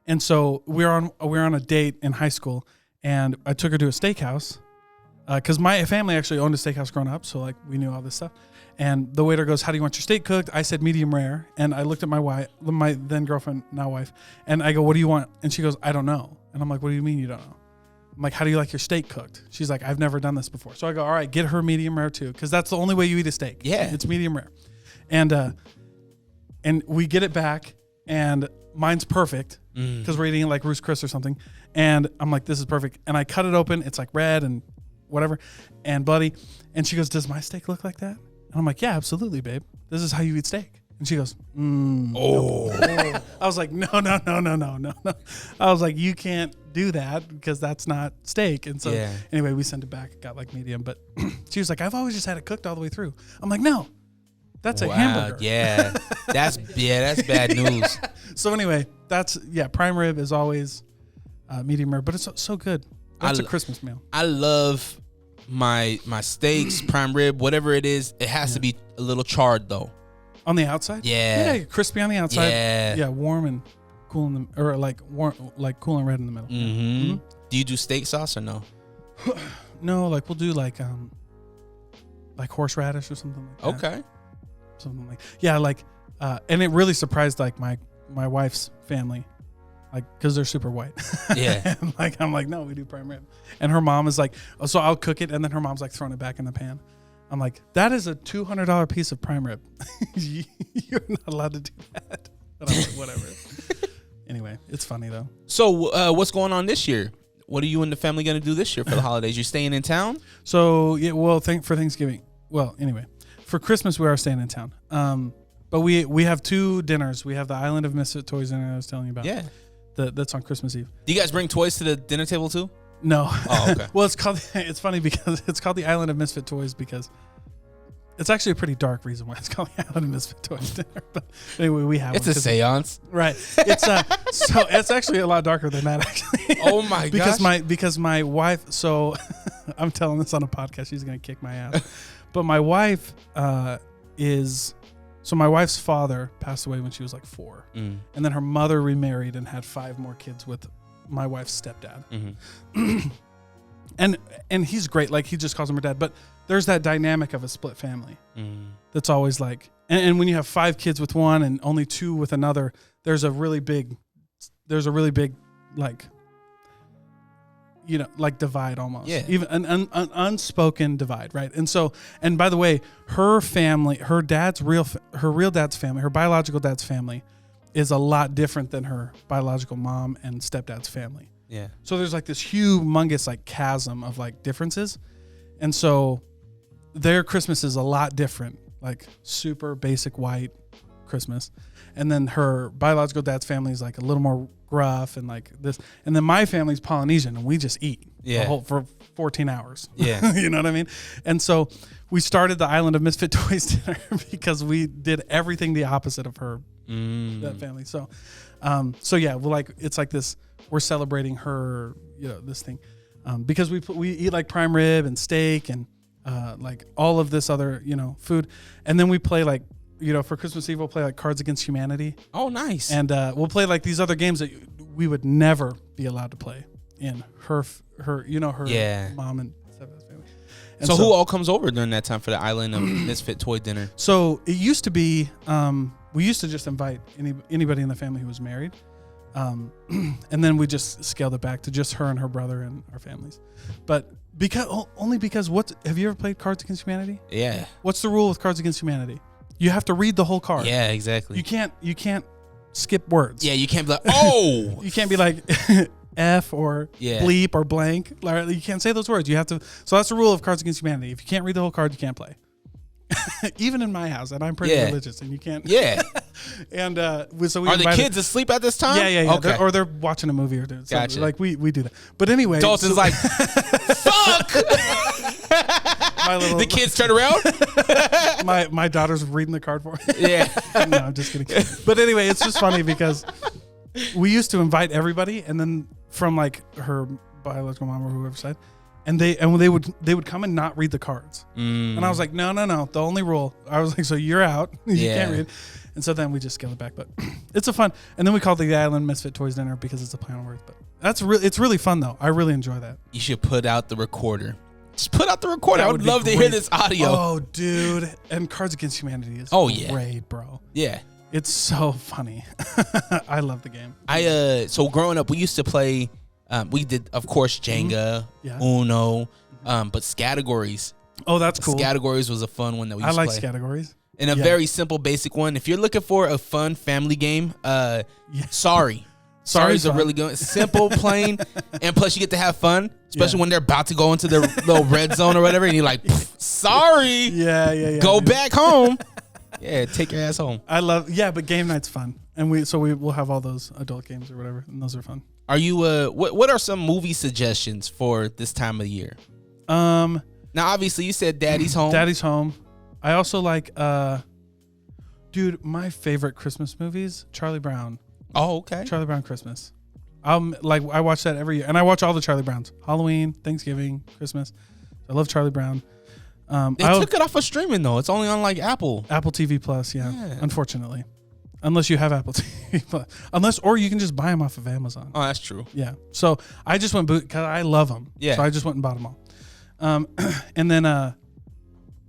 Speaker 4: And so we were on a date in high school, and I took her to a steakhouse because my family actually owned a steakhouse growing up, so like we knew all this stuff. And the waiter goes, "How do you want your steak cooked?" I said medium rare, and I looked at my wife, my then girlfriend, now wife, and I go, "What do you want?" And she goes, "I don't know." And I'm like, "What do you mean you don't know?" I'm like, "How do you like your steak cooked?" She's like, "I've never done this before." So I go, "All right, get her medium rare too, because that's the only way you eat a steak.
Speaker 1: Yeah,
Speaker 4: it's medium rare." And we get it back, and mine's perfect because we're eating it like Ruth's Chris or something. And I'm like, "This is perfect." And I cut it open. It's like red and whatever and bloody. And she goes, "Does my steak look like that?" And I'm like, "Yeah, absolutely, babe. This is how you eat steak." And she goes,
Speaker 1: "Oh."
Speaker 4: No. I was like, no. I was like, "You can't do that because that's not steak." And so anyway, we sent it back. Got like medium, but she was like, "I've always just had it cooked all the way through." I'm like, "No, that's a hamburger."
Speaker 1: Yeah, that's bad news.
Speaker 4: So anyway, prime rib is always medium rare, but it's so good. That's a Christmas meal.
Speaker 1: I love my steaks, prime rib, whatever it is. It has to be a little charred though.
Speaker 4: On the outside?
Speaker 1: Yeah,
Speaker 4: crispy on the outside.
Speaker 1: Yeah,
Speaker 4: warm and cool in the, or like warm, like cool and red in the middle.
Speaker 1: Mm-hmm. Do you do steak sauce or no?
Speaker 4: No, like we'll do like horseradish or something like that.
Speaker 1: Okay.
Speaker 4: Something like and it really surprised like my wife's family, like because they're super white.
Speaker 1: Yeah.
Speaker 4: And like I'm like, "No, we do prime rib," and her mom is like, "Oh, so I'll cook it," and then her mom's like throwing it back in the pan. I'm like, "That is a $200 piece of prime rib. You're not allowed to do that." But I'm like, whatever. Anyway, it's funny though.
Speaker 1: So what's going on this year? What are you and the family going to do this year for the holidays? You staying in town?
Speaker 4: So yeah, well, for Thanksgiving. Well, anyway, for Christmas we are staying in town. But we have 2 dinners. We have the Island of Misfit Toys dinner I was telling you about.
Speaker 1: Yeah.
Speaker 4: That's on Christmas Eve.
Speaker 1: Do you guys bring toys to the dinner table too?
Speaker 4: No.
Speaker 1: Oh, okay.
Speaker 4: Well, it's funny because it's called the Island of Misfit Toys because it's actually a pretty dark reason why it's called the Island of Misfit Toys dinner. But anyway, we have
Speaker 1: it's a seance.
Speaker 4: Right. It's so it's actually a lot darker than that actually.
Speaker 1: Oh my gosh.
Speaker 4: Because my wife, so I'm telling this on a podcast, she's going to kick my ass. But my wife so my wife's father passed away when she was like 4. And then her mother remarried and had 5 more kids with my wife's stepdad. Mm-hmm. and he's great. Like he just calls him her dad. But there's that dynamic of a split family. That's always like, and when you have 5 kids with one and only 2 with another, there's a really big like, like divide almost. Yeah. Even an unspoken divide, right? And so, and by the way, her family, her real dad's family, her biological dad's family is a lot different than her biological mom and stepdad's family.
Speaker 1: Yeah.
Speaker 4: So there's like this humongous like chasm of like differences. And so their Christmas is a lot different, like super basic white Christmas. And then her biological dad's family is like a little more gruff and like this. And then my family's Polynesian and we just eat for 14 hours.
Speaker 1: Yeah.
Speaker 4: You know what I mean? And so we started the Island of Misfit Toys dinner because we did everything the opposite of her, that family. So, yeah, we're like, it's like this, we're celebrating her, this thing, because we eat like prime rib and steak and, like all of this other, food. And then we play like, for Christmas Eve, we'll play like Cards Against Humanity.
Speaker 1: Oh, nice.
Speaker 4: And we'll play like these other games that we would never be allowed to play in her mom and stepdad's family. And
Speaker 1: so who all comes over during that time for the Island of Misfit Toy dinner?
Speaker 4: So it used to be, we used to just invite anybody in the family who was married. And then we just scaled it back to just her and her brother and our families. But only because have you ever played Cards Against Humanity?
Speaker 1: Yeah.
Speaker 4: What's the rule with Cards Against Humanity? You have to read the whole card.
Speaker 1: Yeah, exactly.
Speaker 4: You can't skip words.
Speaker 1: Yeah, you can't be like, oh.
Speaker 4: You can't be like F or bleep or blank. You can't say those words. You have to. So that's the rule of Cards Against Humanity. If you can't read the whole card, you can't play. Even in my house, and I'm pretty religious, and you can't.
Speaker 1: Yeah.
Speaker 4: And so we
Speaker 1: are the kids asleep at this time?
Speaker 4: Yeah.
Speaker 1: Okay.
Speaker 4: They're watching a movie or something.
Speaker 1: Gotcha.
Speaker 4: Like we do that. But anyway,
Speaker 1: Dalton's like, fuck. The kids turn around.
Speaker 4: my daughter's reading the card for me.
Speaker 1: Yeah.
Speaker 4: No, I'm just kidding. But anyway, it's just funny because we used to invite everybody, and then from like her biological mom or whoever's side. And they would come and not read the cards. And I was like, no. The only rule. I was like, so you're out. You can't read. And so then we just scaled it back. But it's a fun. And then we called the Island Misfit Toys Dinner because it's a play on words. But it's really fun though. I really enjoy that.
Speaker 1: You should put out the recorder. Just put out the recorder. I would love to hear this audio.
Speaker 4: Oh, dude. And Cards Against Humanity is great, bro.
Speaker 1: Yeah.
Speaker 4: It's so funny. I love the game.
Speaker 1: So growing up, we used to play. We did, of course, Jenga, Uno, but Scattergories.
Speaker 4: Oh, that's cool.
Speaker 1: Scattergories was a fun one that we used to play.
Speaker 4: I like Scattergories.
Speaker 1: And a very simple, basic one. If you're looking for a fun family game, Sorry. Sorry's a really good, simple, plain, and plus you get to have fun, especially when they're about to go into their little red zone or whatever, and you're like, sorry.
Speaker 4: Yeah.
Speaker 1: Go back home. Yeah, take your ass home.
Speaker 4: I love, but game night's fun, and we'll have all those adult games or whatever, and those are fun.
Speaker 1: Are you what are some movie suggestions for this time of the year? Now obviously you said Daddy's Home.
Speaker 4: Daddy's Home. I also like dude, my favorite Christmas movies, Charlie Brown.
Speaker 1: Oh, okay.
Speaker 4: Charlie Brown Christmas. I watch that every year, and I watch all the Charlie Browns. Halloween, Thanksgiving, Christmas. I love Charlie Brown.
Speaker 1: They took it off of streaming though. It's only on like Apple
Speaker 4: TV Plus. Yeah, unfortunately. Unless you have Apple TV Plus. Or you can just buy them off of Amazon.
Speaker 1: Oh, that's true.
Speaker 4: Yeah. So I just went because I love them.
Speaker 1: Yeah.
Speaker 4: So I just went and bought them all. And then,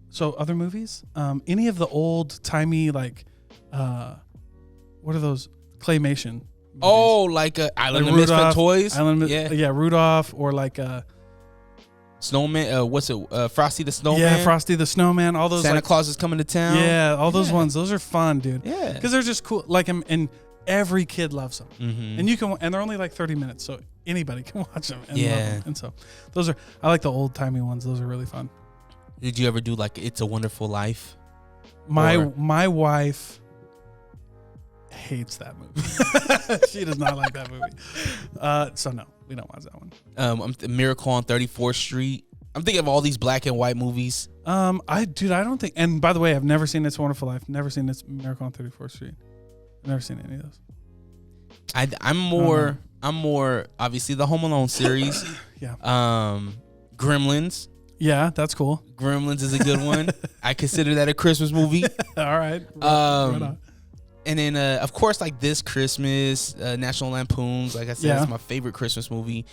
Speaker 4: so other movies? Any of the old timey, like, what are those? Claymation movies.
Speaker 1: Oh, like Island of Misfit Toys?
Speaker 4: Rudolph, or like
Speaker 1: Snowman, what's it? Frosty the Snowman?
Speaker 4: Yeah, Frosty the Snowman. All those
Speaker 1: Santa Claus is coming to town.
Speaker 4: Yeah, all those ones. Those are fun, dude.
Speaker 1: Yeah,
Speaker 4: because they're just cool. Like, and every kid loves them.
Speaker 1: Mm-hmm.
Speaker 4: And you can, and they're only like 30 minutes, so anybody can watch them. And love
Speaker 1: Yeah,
Speaker 4: them. And so those are. I like the old timey ones. Those are really fun.
Speaker 1: Did you ever do like It's a Wonderful Life?
Speaker 4: My wife hates that movie. She does not like that movie. So no, we don't watch that one.
Speaker 1: Miracle on 34th Street. I'm thinking of all these black and white movies.
Speaker 4: I don't think. And by the way, I've never seen It's a Wonderful Life. Never seen It's Miracle on 34th Street. I've never seen any of those.
Speaker 1: I'm more obviously the Home Alone series.
Speaker 4: Yeah.
Speaker 1: Gremlins.
Speaker 4: Yeah, that's cool.
Speaker 1: Gremlins is a good one. I consider that a Christmas movie.
Speaker 4: All right.
Speaker 1: And then, of course, like this Christmas, National Lampoons. Like I said, it's my favorite Christmas movie.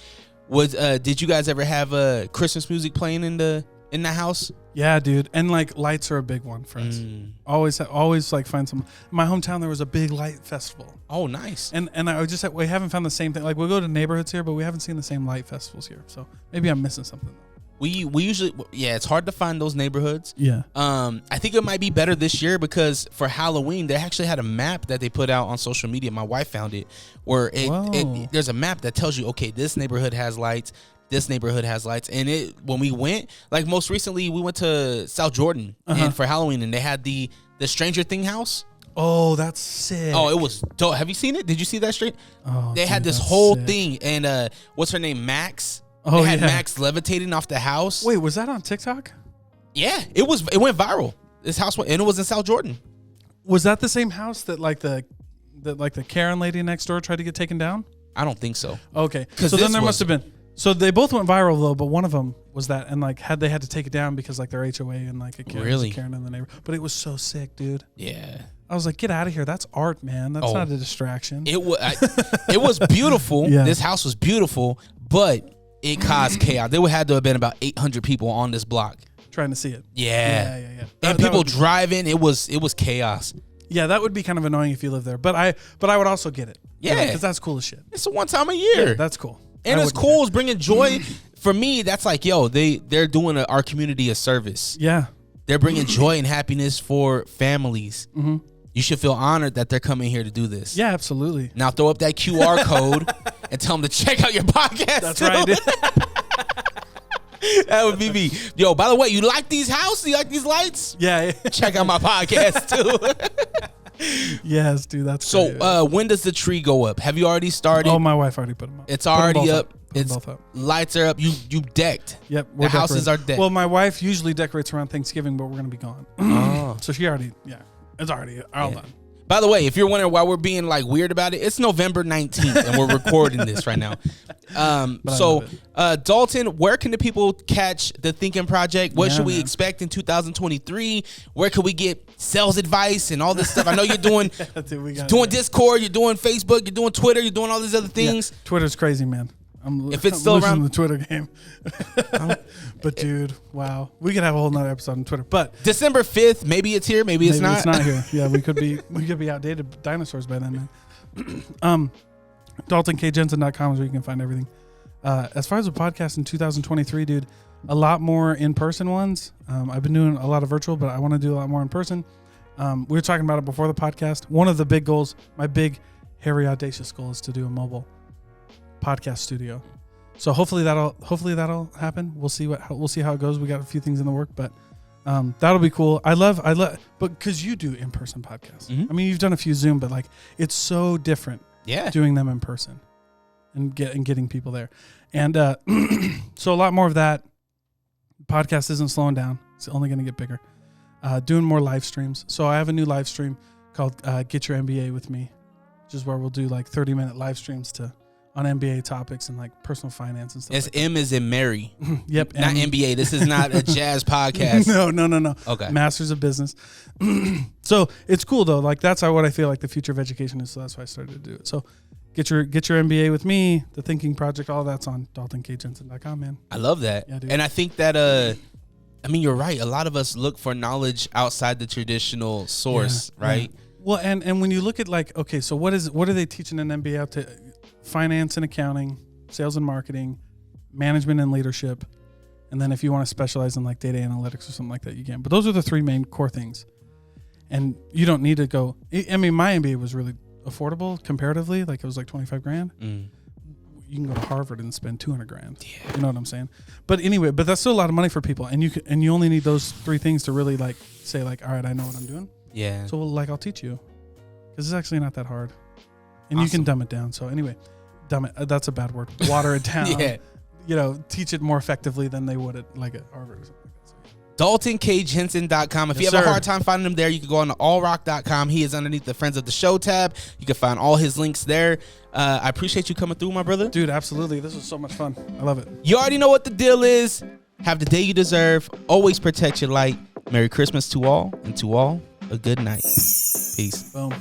Speaker 1: Did you guys ever have Christmas music playing in the house?
Speaker 4: Yeah, dude. And like lights are a big one for us. Always like find some. In my hometown, there was a big light festival.
Speaker 1: Oh, nice.
Speaker 4: And I was just we haven't found the same thing. Like we'll go to neighborhoods here, but we haven't seen the same light festivals here. So maybe I'm missing something.
Speaker 1: We usually, it's hard to find those neighborhoods.
Speaker 4: Yeah.
Speaker 1: I think it might be better this year because for Halloween, they actually had a map that they put out on social media. My wife found it where there's a map that tells you, okay, this neighborhood has lights. This neighborhood has lights. And when we went, like most recently, we went to South Jordan and for Halloween, and they had the Stranger Thing house.
Speaker 4: Oh, that's sick.
Speaker 1: Oh, it was dope. Have you seen it? Did you see that straight?
Speaker 4: Oh,
Speaker 1: they had this whole thing. And what's her name? Max.
Speaker 4: Oh,
Speaker 1: they had Max levitating off the house.
Speaker 4: Wait, was that on TikTok?
Speaker 1: Yeah, it went viral. This house went, and it was in South Jordan.
Speaker 4: Was that the same house that the Karen lady next door tried to get taken down?
Speaker 1: I don't think so.
Speaker 4: Okay, so then there must have been. So they both went viral though, but one of them was that, and like they had to take it down because like their HOA and like a Karen in the neighborhood. But it was so sick, dude.
Speaker 1: Yeah.
Speaker 4: I was like, get out of here. That's art, man. That's not a distraction.
Speaker 1: It was beautiful. Yeah. This house was beautiful, but it caused chaos. There had to have been about 800 people on this block
Speaker 4: trying to see it.
Speaker 1: Yeah. And people driving. It was chaos.
Speaker 4: Yeah, that would be kind of annoying if you live there. But I would also get it.
Speaker 1: Yeah,
Speaker 4: because that's cool as shit.
Speaker 1: It's a one time a year.
Speaker 4: Yeah, that's cool.
Speaker 1: And it's cool. It's bringing joy. For me, that's like, they're doing our community a service.
Speaker 4: Yeah.
Speaker 1: They're bringing joy and happiness for families.
Speaker 4: Mm-hmm.
Speaker 1: You should feel honored that they're coming here to do this.
Speaker 4: Yeah, absolutely.
Speaker 1: Now throw up that QR code and tell them to check out your podcast.
Speaker 4: That's right.
Speaker 1: That would be me. Yo, by the way, you like these houses? You like these lights?
Speaker 4: Yeah.
Speaker 1: Check out my podcast too.
Speaker 4: Yes, dude. That's
Speaker 1: so. When does the tree go up? Have you already started?
Speaker 4: Oh, my wife already put them up.
Speaker 1: It's already up.
Speaker 4: It's both up.
Speaker 1: Lights are up. You decked.
Speaker 4: Yep.
Speaker 1: The houses are decked.
Speaker 4: Well, my wife usually decorates around Thanksgiving, but we're gonna be gone.
Speaker 1: Oh.
Speaker 4: So she already. Yeah. It's already all done.
Speaker 1: By the way, if you're wondering why we're being like weird about it, it's November 19th and we're recording this right now. Dalton, where can the people catch the Thinking Project? What should we expect in 2023? Where can we get sales advice and all this stuff? I know you're doing doing Discord, you're doing Facebook, you're doing Twitter, you're doing all these other things.
Speaker 4: Yeah, Twitter's crazy, man.
Speaker 1: If it's still
Speaker 4: losing
Speaker 1: around
Speaker 4: the Twitter game. But dude, wow. We could have a whole nother episode on Twitter. But
Speaker 1: December 5th, maybe it's here, maybe it's not.
Speaker 4: It's not here. Yeah, we could be outdated dinosaurs by then, man. DaltonKJensen.com is where you can find everything. As far as the podcast in 2023, dude, a lot more in-person ones. I've been doing a lot of virtual, but I want to do a lot more in person. We were talking about it before the podcast. One of the big goals, my big, hairy, audacious goal, is to do a mobile podcast studio. So hopefully that'll happen. We'll see how it goes. We got a few things in the work, but that'll be cool. I love, but because you do in-person podcasts. I mean, you've done a few Zoom, but like it's so different.
Speaker 1: Yeah,
Speaker 4: doing them in person and getting people there, and so a lot more of that. Podcast isn't slowing down; it's only going to get bigger. Doing more live streams. So I have a new live stream called "Get Your MBA with Me," which is where we'll do like 30-minute live streams on MBA topics and like personal finance and stuff.
Speaker 1: It's like M as in Mary.
Speaker 4: Yep.
Speaker 1: Not MBA. This is not a jazz podcast.
Speaker 4: No.
Speaker 1: Okay.
Speaker 4: Masters of Business. So it's cool though. Like that's what I feel like the future of education is. So that's why I started to do it. So get your MBA with me, the Thinking Project, all that's on DaltonKJensen.com, man.
Speaker 1: I love that.
Speaker 4: Yeah, dude.
Speaker 1: And I think that I mean, you're right. A lot of us look for knowledge outside the traditional source, right?
Speaker 4: Yeah. Well, and when you look at like, okay, so what are they teaching in MBA out to finance and accounting, sales and marketing, management and leadership, and then if you want to specialize in like data analytics or something like that, you can. But those are the three main core things. And you don't need to go. I mean, my MBA was really affordable comparatively. Like it was like $25,000. You can go to Harvard and spend $200,000. Yeah. You know what I'm saying? But anyway, that's still a lot of money for people. And you only need those three things to really like say like, all right, I know what I'm doing.
Speaker 1: Yeah.
Speaker 4: So like I'll teach you, because it's actually not that hard, and you can dumb it down. So anyway, that's a bad word. Water it down.
Speaker 1: Yeah.
Speaker 4: Teach it more effectively than they would at Harvard or something like that. So, yeah.
Speaker 1: DaltonKJensen.com. If you have a hard time finding him there, you can go on to allrock.com. He is underneath the Friends of the Show tab. You can find all his links there. I appreciate you coming through, my brother.
Speaker 4: Dude, absolutely. This was so much fun. I love it.
Speaker 1: You already know what the deal is. Have the day you deserve. Always protect your light. Merry Christmas to all, and to all, a good night. Peace.
Speaker 4: Boom.